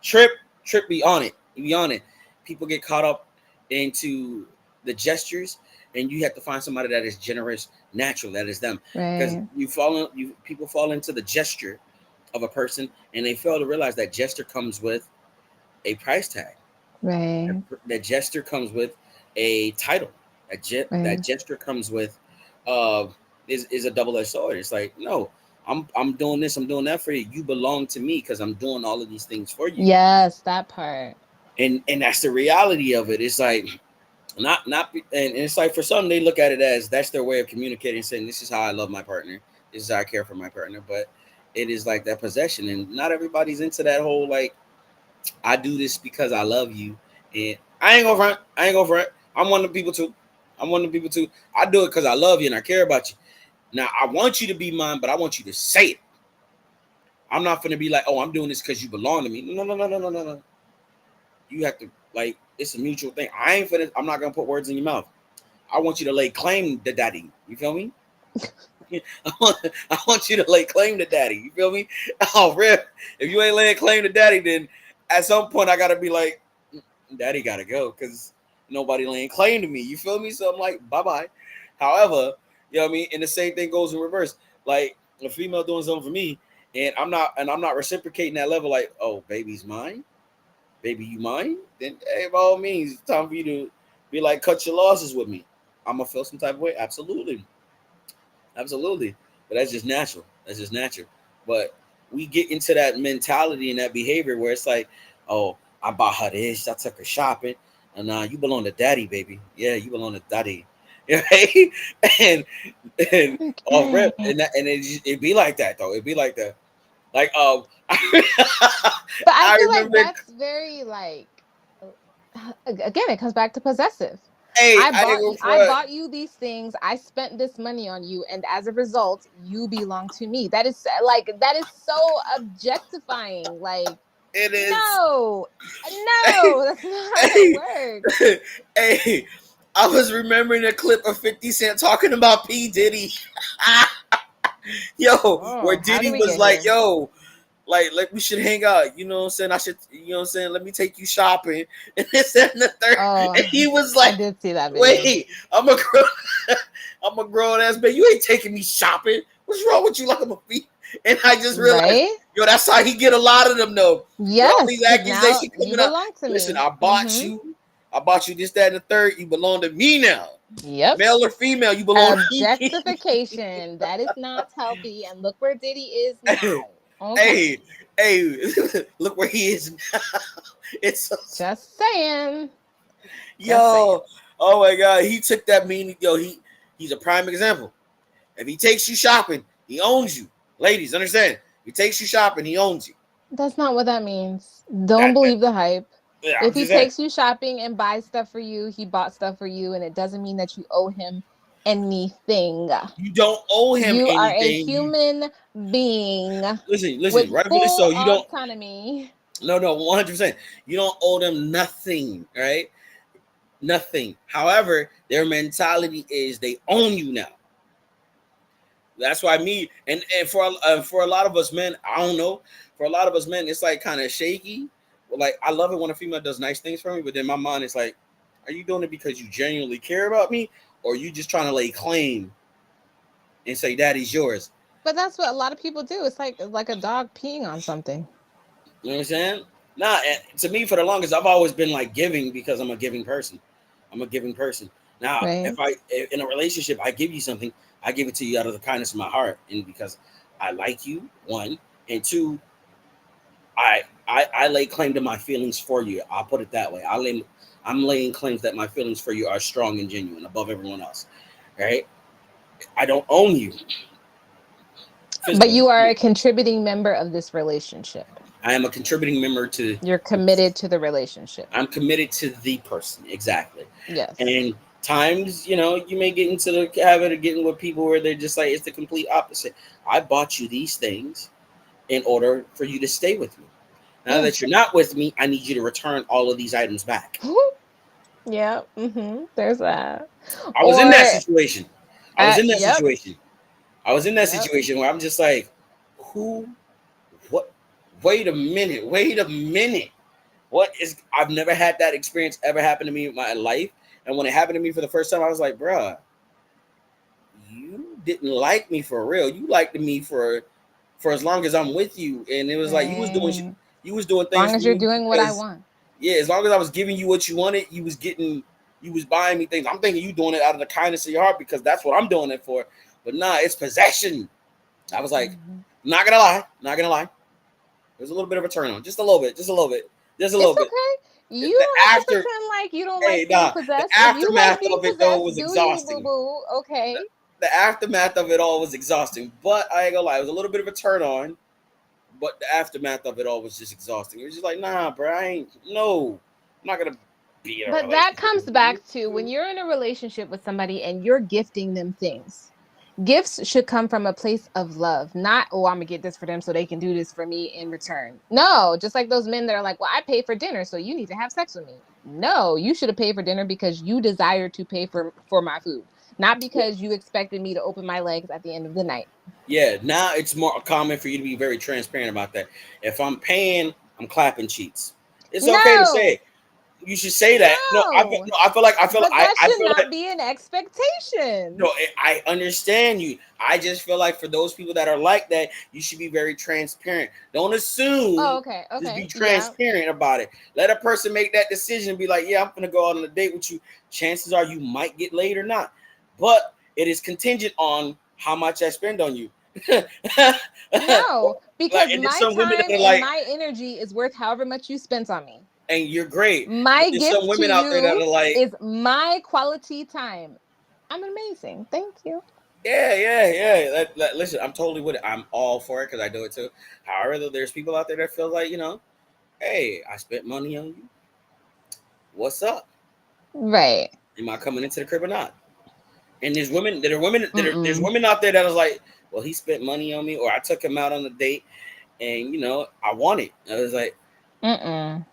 trip, trip be on it. Be on it. People get caught up into the gestures, and you have to find somebody that is generous, natural. That is them, because Right. you people fall into the gesture of a person, and they fail to realize that gesture comes with a price tag. Right. That gesture comes with a title. That Right. gesture comes with uh is a double edged sword. It's like, no, I'm doing this, I'm doing that for you. You belong to me because I'm doing all of these things for you. Yes, that part. And that's the reality of it. It's like and it's like for some they look at it as that's their way of communicating, saying this is how I love my partner, this is how I care for my partner. But it is like that possession, and not everybody's into that whole like I do this because I love you. And I ain't gonna front. I ain't gonna front. I'm one of the people too. I'm one of the people too. I do it because I love you and I care about you. Now I want you to be mine, but I want you to say it. I'm not gonna be like, oh, I'm doing this because you belong to me. No, no, no, no, no, no, no. You have to like it's a mutual thing. I ain't finna. I'm not gonna put words in your mouth. I want you to lay claim to daddy. You feel me? I want you to lay claim to daddy. You feel me? Oh, rip. If you ain't laying claim to daddy, then at some point I gotta be like, daddy gotta go because nobody laying claim to me. You feel me? So I'm like, bye bye. However, you know what I mean? And the same thing goes in reverse. Like a female doing something for me, and I'm not reciprocating that level, like, oh, baby's mine, baby, you mine, then hey, by all means, it's time for you to be like, cut your losses with me. I'm gonna feel some type of way. Absolutely. Absolutely. But that's just natural. That's just natural. But we get into that mentality and that behavior where it's like, oh, I bought her this, I took her shopping, and now you belong to daddy, baby. Yeah, you belong to daddy. Right? and and off Okay. rip, and it be like that though. It be like that. Like But I I feel like remember. that's very like again, it comes back to possessive. Hey, I ain't go I for it. bought you these things. I spent this money on you, and as a result, you belong to me. That is like that is so objectifying. Like, It is. no, no, that's not how it Hey, works. hey, I was remembering a clip of 50 Cent talking about P. Diddy. Yo, where Oh, how Diddy did we was get like, here? yo, like we should hang out. You know what I'm saying? I should, you know what I'm saying? Let me take you shopping. And this and the third. And Oh, he was I like, did see that video. wait, I'm a grown, I'm a grown ass man. You ain't taking me shopping. What's wrong with you? Like I'm a feet. And I just realized, Right? yo, that's how he get a lot of them though. With all Yes, these because now accusations you coming out. belong to Listen, me. Mm-hmm. I bought you this, that, and the third. You belong to me now. Yep. Male or female, you belong to me. Objectification. That is not healthy. And look where Diddy is hey, now. Okay. hey, hey, look where he is now. It's so, Just saying. Just saying. yo, oh my god, he took that meaning. Yo, he's a prime example. If he takes you shopping, he owns you. Ladies, understand? If he takes you shopping, he owns you. That's not what that means. Don't That believe the hype. yeah, I'm If he just saying. takes you shopping and buys stuff for you, he bought stuff for you, and it doesn't mean that you owe him anything. You don't owe him You are a anything. You human being listen, with rightfully so. full You don't autonomy. no, 100%. You don't owe them nothing, right? Nothing. However, their mentality is they own you now. That's why me and for a lot of us men, I don't know. For a lot of us men, it's like kind of shaky. Like I love it when a female does nice things for me, but then my mind is like, are you doing it because you genuinely care about me, or are you just trying to lay claim and say daddy's yours? But that's what a lot of people do. It's like a dog peeing on something. You know what I'm saying? Nah, to me, for the longest, I've always been like giving because I'm a giving person. I'm a giving person. Now, Right? if I in a relationship, I give you something, I give it to you out of the kindness of my heart, and because I like you, one, and two, I lay claim to my feelings for you. I'll put it that way. I'm laying claims that my feelings for you are strong and genuine above everyone else. Right? I don't own you But physically. you are a contributing member of this relationship. I am a contributing member to. You're committed to the relationship. I'm committed to the person exactly. Yes. And times, you may get into the habit of getting with people where they're just like it's the complete opposite. I bought you these things in order for you to stay with me. Now Mm. that you're not with me, I need you to return all of these items back. Yeah. There's that. I was in that Or situation. I was in that yep. situation. I was in that Yep. situation where I'm just like, Who? What? Wait a minute. Wait a minute. What is? I've never had that experience ever happen to me in my life. And when it happened to me for the first time, I was like, bruh, you didn't like me for real. You liked me for as long as I'm with you. And it was like Right. you was doing As long things for as you're me doing what I because want. yeah, as long as I was giving you what you wanted, you was buying me things. I'm thinking you doing it out of the kindness of your heart because that's what I'm doing it for. But nah, it's possession. I was like, Mhm. not gonna lie. There's a little bit of a turn on, just a little bit, just a little bit, just a It's little bit. okay. You The don't have to after, pretend like you don't hey, like being nah, the possessed. If you like aftermath being of it though possessed, was do you, boo exhausting. boo? The, Okay. the aftermath of it all was exhausting, but I ain't gonna lie, it was a little bit of a turn on. But the aftermath of it all was just exhausting. It was just like, nah, bro, I ain't. No, I'm not gonna be in a But that relationship comes with back to when you. you're in a relationship with somebody and you're gifting them things. Gifts should come from a place of love, not, oh, I'm gonna get this for them so they can do this for me in return. No, just like those men that are like, well, I pay for dinner, so you need to have sex with me. No, you should have paid for dinner because you desire to pay for my food, not because you expected me to open my legs at the end of the night. Yeah, now it's more common for you to be very transparent about that. If I'm paying, I'm clapping cheeks. It's okay to say No, it. You should say that. no. No, I feel like But that I should feel like not be an expectation. no, I understand you. I just feel like for those people that are like that, you should be very transparent. Don't Oh, assume. okay, Just be okay, yeah. transparent about it. Let a person make that decision. Be like, yeah, I'm gonna go out on a date with you. Chances are you might get laid or not, but it is contingent on how much I spend on you. Like, No, because and there's my some women time that are and like, my energy is worth however much you spent on me. and you're great, but My there's some gift to women out there that you are like, is my quality time. I'm amazing. Thank you. yeah. Listen, I'm totally with it. I'm all for it because I do it too. However, there's people out there that feel like, hey, I spent money on you. What's up? Right. Am I coming into the crib or not? And there's Mm-mm. women out there that is like, well, he spent money on me, or I took him out on a date, and I want it. I was like, Mm-mm.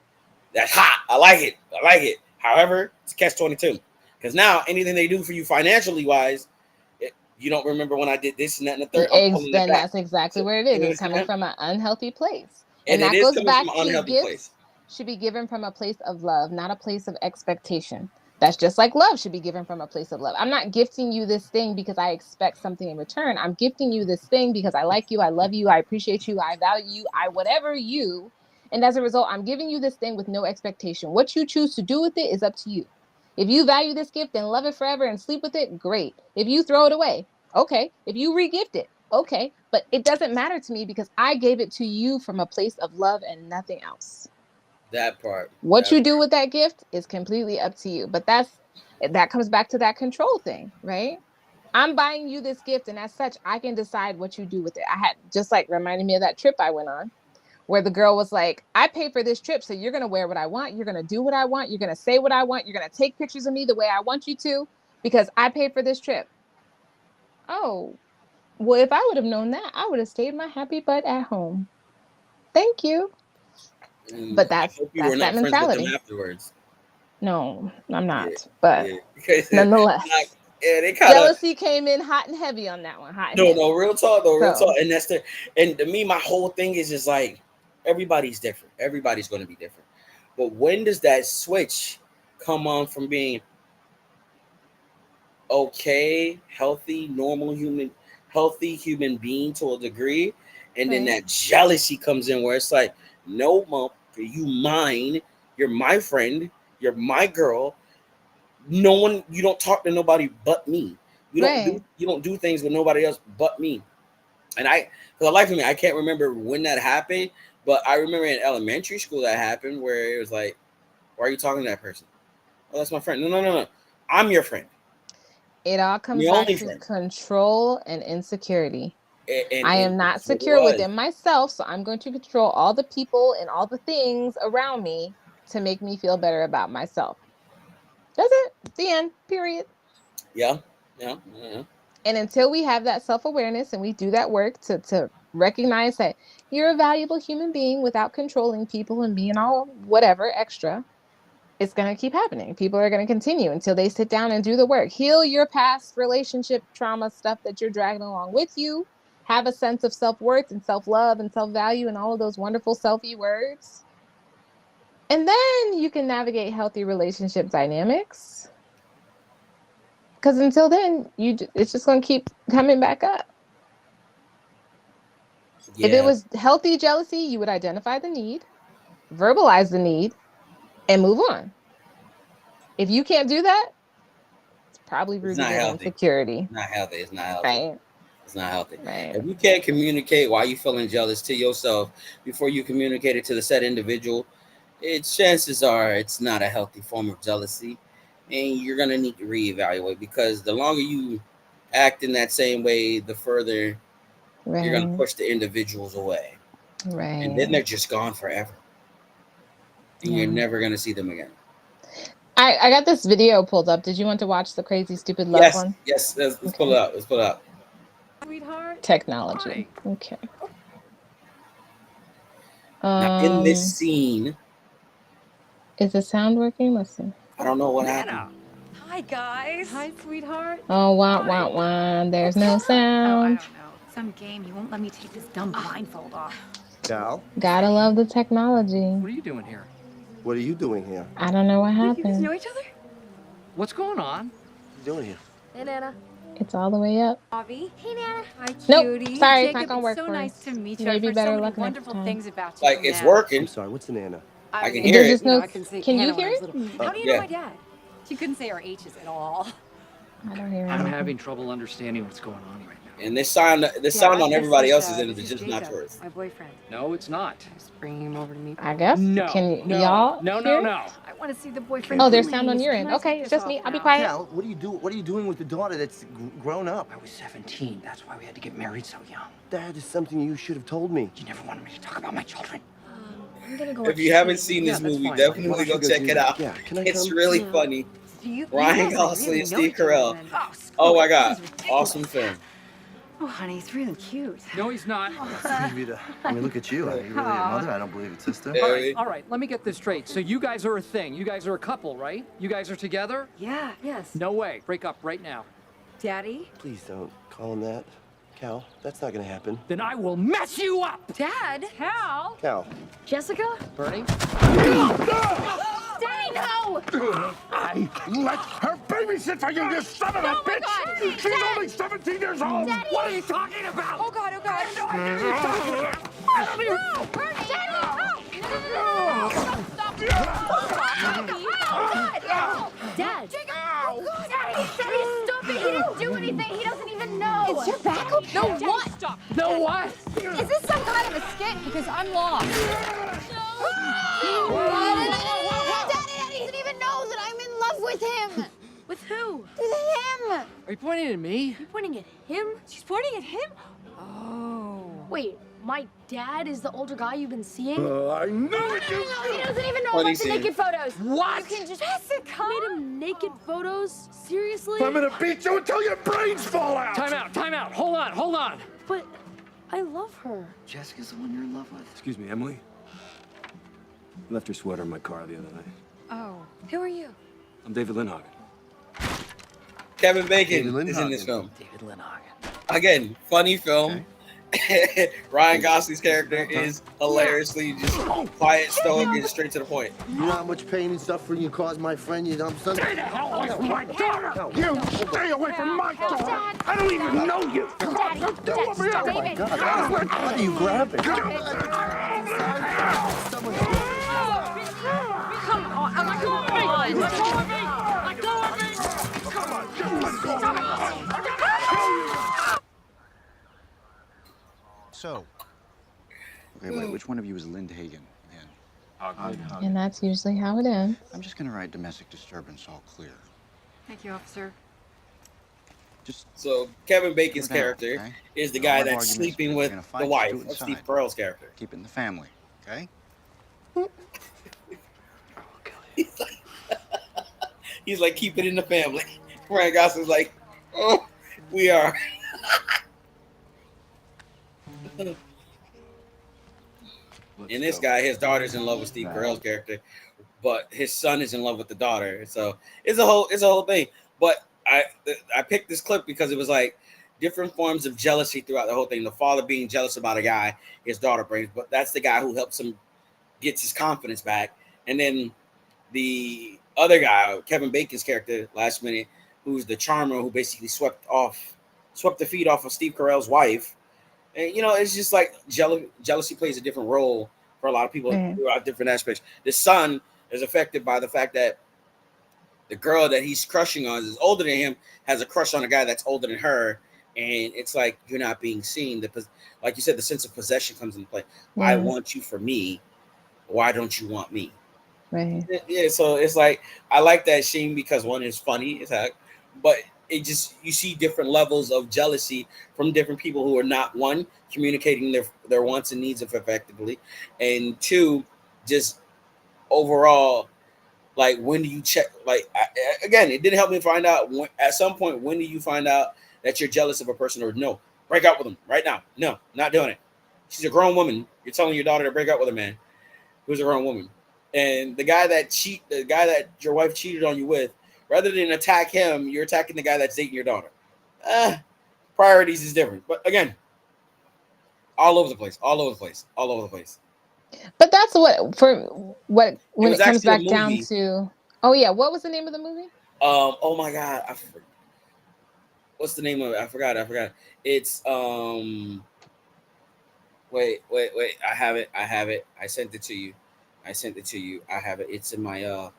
that's hot. I like it. I like it. However, it's catch 22 because now anything they do for you financially wise, you don't remember when I did this and that and the third. I'm pulling it Then back. that's exactly So, where it is. you know It's what I'm coming saying? from an unhealthy place. And And it that is goes coming from back an to unhealthy place. gifts should be given from a place of love, not a place of expectation. That's just like love should be given from a place of love. I'm not gifting you this thing because I expect something in return. I'm gifting you this thing because I like you, I love you, I appreciate you, I value you, I whatever you. And as a result, I'm giving you this thing with no expectation. What you choose to do with it is up to you. If you value this gift and love it forever and sleep with it, great. If you throw it away, okay. If you regift it, okay. But it doesn't matter to me because I gave it to you from a place of love and nothing else. That part. What That you do part. with that gift is completely up to you. But that comes back to that control thing, right? I'm buying you this gift, and as such, I can decide what you do with it. I had just like reminding me of that trip I went on where the girl was like, I pay for this trip, so you're gonna wear what I want, you're gonna do what I want, you're gonna say what I want, you're gonna take pictures of me the way I want you to, because I paid for this trip. Oh, well, if I would have known that, I would have stayed my happy butt at home. Thank you. And But I hope you were that's that not friends with them mentality. afterwards. No, I'm Yeah, not. But yeah. Because like, nonetheless, yeah, they kind of jealousy came in hot and heavy on that one, hot and no, heavy. real talk though, real talk, So, and that's the and to me, my whole thing is just like everybody's different. Everybody's going to be different. But when does that switch come on from being okay, healthy human being to a degree, and then right, that jealousy comes in where it's like, no, mom, you mine, you're my friend, you're my girl. No one, you don't talk to nobody but me. right. You don't do things with nobody else but me. And for the life of me, I can't remember when that happened, but I remember in elementary school that happened where it was like, why are you talking to that person? Oh, that's my friend. No. I'm your friend. It all I'm comes your back only to friend. control and insecurity. I And am not that's what it secure was. within myself, so I'm going to control all the people and all the things around me to make me feel better about myself. That's it. The end. Period. Yeah. Yeah. And until we have that self awareness and we do that work to recognize that you're a valuable human being without controlling people and being all whatever extra, it's going to keep happening. People are going to continue until they sit down and do the work. Heal your past relationship trauma stuff that you're dragging along with you have a sense of self-worth and self-love and self-value and all of those wonderful selfie words. And then you can navigate healthy relationship dynamics. Because until then, it's just going to keep coming back up. If it Yeah, was healthy jealousy, you would identify the need, verbalize the need, and move on. If you can't do that, it's probably it's rooted not in healthy. insecurity. Not healthy. It's not healthy. Right. It's not healthy. Right. If you can't communicate why you feeling jealous to yourself before you communicate it to the said individual, chances are it's not a healthy form of jealousy, and you're gonna need to reevaluate, because the longer you act in that same way, the further you're gonna Right. push the individuals away, and then Right. they're just gone forever, and you're Yeah. never gonna see them again. I got this video pulled up. Did you want to watch the crazy stupid love Yes, one? yes. Let's pull Okay. it up. Let's pull it up. Sweetheart. Technology. Hi. Okay. Now, in this scene, Is the sound working? Let's see. I don't know what happened. Nana. Hi, guys. Hi, sweetheart. Oh, wah, Hi. wah, wah. There's What's no going on? sound. Oh, I don't know. Some game. You won't let me take this dumb blindfold off. Cal, Gotta love the technology. What are you doing here? what are you doing here? I don't know what Wait, you guys happened. know each other? What's going on? What are you doing here? Hey, Nana. It's all the way up. Avi. Hey, Nana. Hi, Nope. cutie. Sorry, it's Jacob, not gonna work so for nice us. to meet you. Maybe I've heard better so many luck next wonderful time. things about you Like, from it's Nana. working. I'm sorry, what's the Nana? I can mean, hear There's it. just no. I can say Can you Hannah when I hear was it? little. How do you Yeah. know my dad? She couldn't say our H's at all. I don't hear I'm anything. having trouble understanding what's going on right now. And this sound on everybody else's end This is is just not Jacob, yours. my boyfriend. No, it's not. Just bringing him over to meet. I guess. No. Can you, no. y'all No, hear? no, no. I want to see the boyfriend. Oh, there's Please. sound on your Can end. I Okay, take it's this just me. off I'll be now? quiet. Cal, what are you doing with the daughter that's grown up? I was 17. That's why we had to get married so young. That is something you should have told me. You never wanted me to talk about my children. I'm gonna go. If you haven't seen Yeah, this that's movie, fine. definitely Why go don't you check do it that? out. Yeah, can I It's come? really No. funny. Do you Ryan guys, like, Gosling really and know Steve each other Carell. then? Oh screw my it. god, This is ridiculous. awesome film. Oh, honey, it's really cute. No, he's not. I mean, look at you. Are you really a mother? I don't believe it, sister. Yeah. All right, let me get this straight. So you guys are a thing. You guys are a couple, right? You guys are together? Yeah. Yes. No way. Break up right now. Daddy. Please don't call him that. Cal, that's not gonna happen. Then I will mess you up! Dad. Cal. Cal. Jessica. Bernie? Daddy, no. I let her babysit for you, you son of a Oh my bitch! God! She's Dad! only 17 years old! Daddy! What are you talking about? Oh God. Oh God. No, I didn't even talk to her. I don't even... No, Bernie. Daddy. No. Stop. Dad. Daddy, stop it. He didn't do anything. He doesn't even know. Is your back okay? No, what? Stop. No what? Is this some kind of a skit? Because I'm lost. Daddy doesn't even know that I'm in love with him. With who? With him. Are you pointing at me? You're pointing at him? She's pointing at him? Oh. Wait, my dad is the older guy you've been seeing? I knew it! No, he doesn't even know Funny about the scene. naked photos. What? You can just made him naked photos? Seriously? I'm gonna beat you until your brains fall out! Time out, time out. Hold on. But I love her. Jessica's the one you're in love with? Excuse me, Emily? Left her sweater in my car the other night. Oh. Who are you? I'm David Lindhagen. Kevin Bacon David is in this Lindhagen. film. David Lindhagen. Again, funny film. Ryan Gosling's character is hilariously just quiet, stoic, and straight to the point. You know how much pain and suffering you caused my friend, you dumb son? Stay the hell away from my daughter! You stay away from my daughter! I don't even know you! Get over here! Oh my God. What are you grabbing? Come on. Let go of me. Let go of me. Let go of me. Come on, just let go! So, okay, wait, which one of you is Lindhagen then? And that's usually how it ends. I'm just gonna write domestic disturbance all clear. Thank you, officer. Just So Kevin Bacon's Put it down, character okay? is the Now, guy our that's arguments, sleeping if with we're gonna the fight, wife do it of Steve inside. Carell's character. keep it in the family, okay? He's like, keep it in the family. Ryan Gosling's like, oh, we are. And this guy, his daughter's in love with Steve Carell's character, but his son is in love with the daughter. So it's a whole thing. But I picked this clip because it was like, different forms of jealousy throughout the whole thing. The father being jealous about a guy his daughter brings, but that's the guy who helps him gets his confidence back. And then the other guy, Kevin Bacon's character, last minute, who's the charmer who basically swept the feet off of Steve Carell's wife. And it's just like jealousy plays a different role for a lot of people throughout different aspects. The son is affected by the fact that the girl that he's crushing on is older than him, has a crush on a guy that's older than her, and it's like you're not being seen. Like you said, the sense of possession comes into play. I want you for me. Why don't you want me? Right. Yeah, so it's like I like that scene because one is funny, but it just you see different levels of jealousy from different people who are not one communicating their wants and needs effectively, and two, just overall. Like, when do you check? Like, again, it didn't help me find out at some point, when do you find out that you're jealous of a person, or no, break up with them right now. No, not doing it. She's a grown woman. You're telling your daughter to break up with a man who's a grown woman. And the guy that your wife cheated on you with, rather than attack him, you're attacking the guy that's dating your daughter. Priorities is different. But again, all over the place. But that's when it comes back down to. Oh yeah, what was the name of the movie? Oh my God, what's the name of it? I forgot. It's wait. I have it. I sent it to you. I have it. It's in my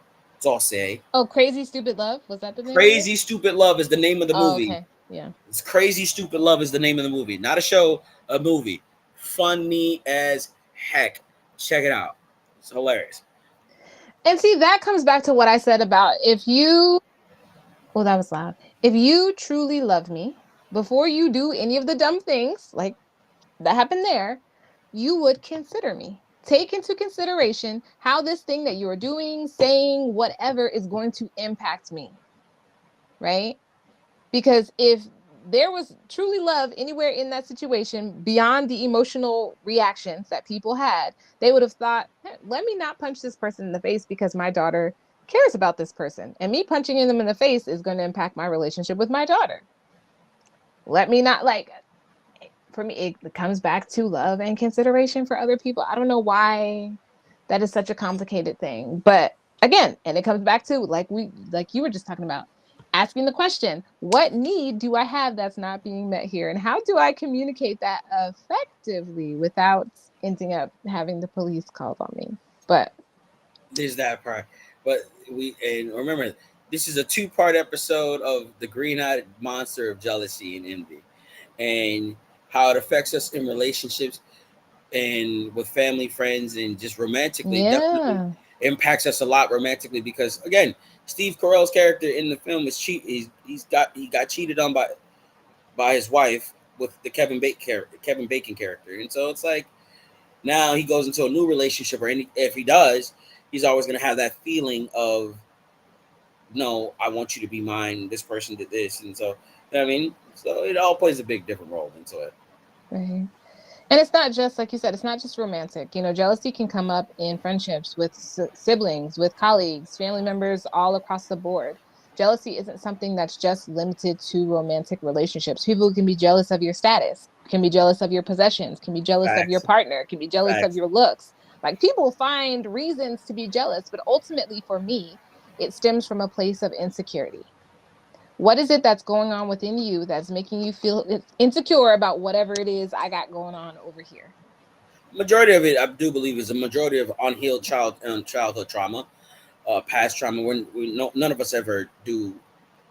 dossier. Oh, Crazy Stupid Love. Was that the name? Crazy Stupid Love is the name of the movie. Okay. Yeah. It's Crazy Stupid Love is the name of the movie. Not a show, a movie. Funny as heck. Check it out. It's hilarious. And see, that comes back to what I said about if you truly love me, before you do any of the dumb things like that happened there, you would consider me. Take into consideration how this thing that you're doing, saying, whatever is going to impact me. Right? Because if there was truly love anywhere in that situation beyond the emotional reactions that people had, they would have thought, hey, let me not punch this person in the face because my daughter cares about this person. And me punching them in the face is going to impact my relationship with my daughter. Let me not, for me, it comes back to love and consideration for other people. I don't know why that is such a complicated thing. But again, and it comes back to, like you were just talking about, asking the question, what need do I have that's not being met here? And how do I communicate that effectively without ending up having the police called on me? But there's that part. But remember, this is a 2-part episode of the green-eyed monster of jealousy and envy, and how it affects us in relationships and with family, friends, and just romantically. Definitely impacts us a lot romantically because, again, Steve Carell's character in the film is he got cheated on by his wife with the Kevin Bacon character, and so it's like now he goes into a new relationship, or if he does, he's always going to have that feeling of, no, I want you to be mine. This person did this, and so so it all plays a big different role into it. Right. And it's not just, like you said, it's not just romantic. Jealousy can come up in friendships with siblings, with colleagues, family members, all across the board. Jealousy isn't something that's just limited to romantic relationships. People can be jealous of your status, can be jealous of your possessions, can be jealous of your partner, can be jealous of your looks. Like, people find reasons to be jealous, but ultimately for me, it stems from a place of insecurity. What is it that's going on within you that's making you feel insecure about whatever it is I got going on over here? Majority of it, I do believe, is a majority of unhealed childhood trauma, past trauma. None of us ever do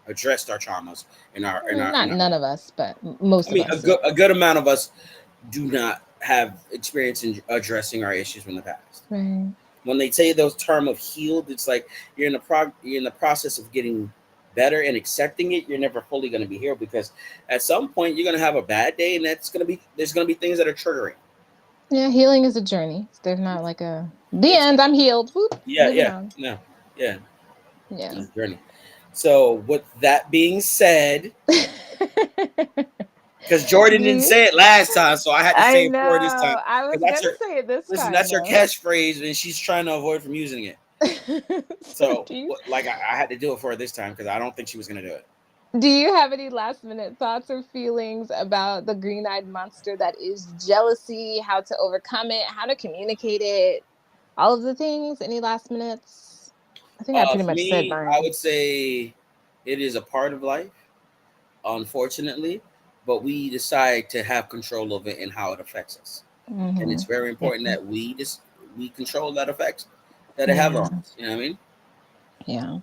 address our traumas none of us, but most of us. A good amount of us do not have experience in addressing our issues from the past. Right. When they say those term of healed, it's like you're in the process of getting better and accepting it. You're never fully going to be healed because at some point you're going to have a bad day, and there's going to be things that are triggering. Yeah, healing is a journey. There's not like the end. I'm healed. Whoop, yeah. It's a journey. So with that being said, because Jordan didn't say it last time, so I had to say it for this time. I was going to say it this time. Listen, that's her catchphrase, and she's trying to avoid from using it. So, I had to do it for her this time because I don't think she was going to do it. Do you have any last minute thoughts or feelings about the green-eyed monster that is jealousy, how to overcome it, how to communicate it, all of the things? Any last minutes? I think I pretty For much said me, I mine. would say it is a part of life, unfortunately, but we decide to have control of it and how it affects us. And it's very Yeah. important that we control that effects that it have Yeah. on us. You know what I mean? Yeah.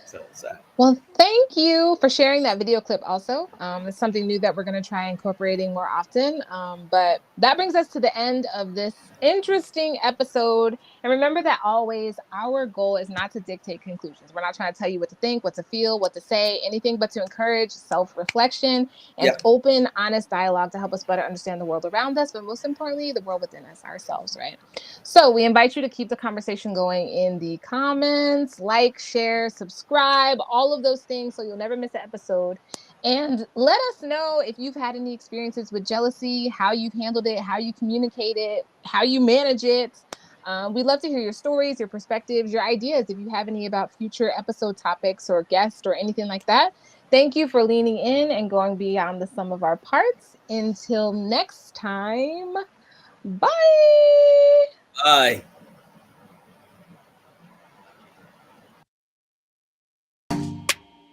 So it's that. Well, thank you for sharing that video clip also. It's something new that we're going to try incorporating more often. But that brings us to the end of this interesting episode. And remember that always our goal is not to dictate conclusions. We're not trying to tell you what to think, what to feel, what to say, anything but to encourage self-reflection and Yep. open, honest dialogue to help us better understand the world around us, but most importantly, the world within us ourselves, right? So we invite you to keep the conversation going in the comments, like, share, subscribe, all of those things so you'll never miss an episode. And let us know if you've had any experiences with jealousy, how you've handled it, how you communicate it, how you manage it. We'd love to hear your stories, your perspectives, your ideas if you have any about future episode topics or guests or anything like that. Thank you for leaning in and going beyond the sum of our parts. Until next time, bye. Bye.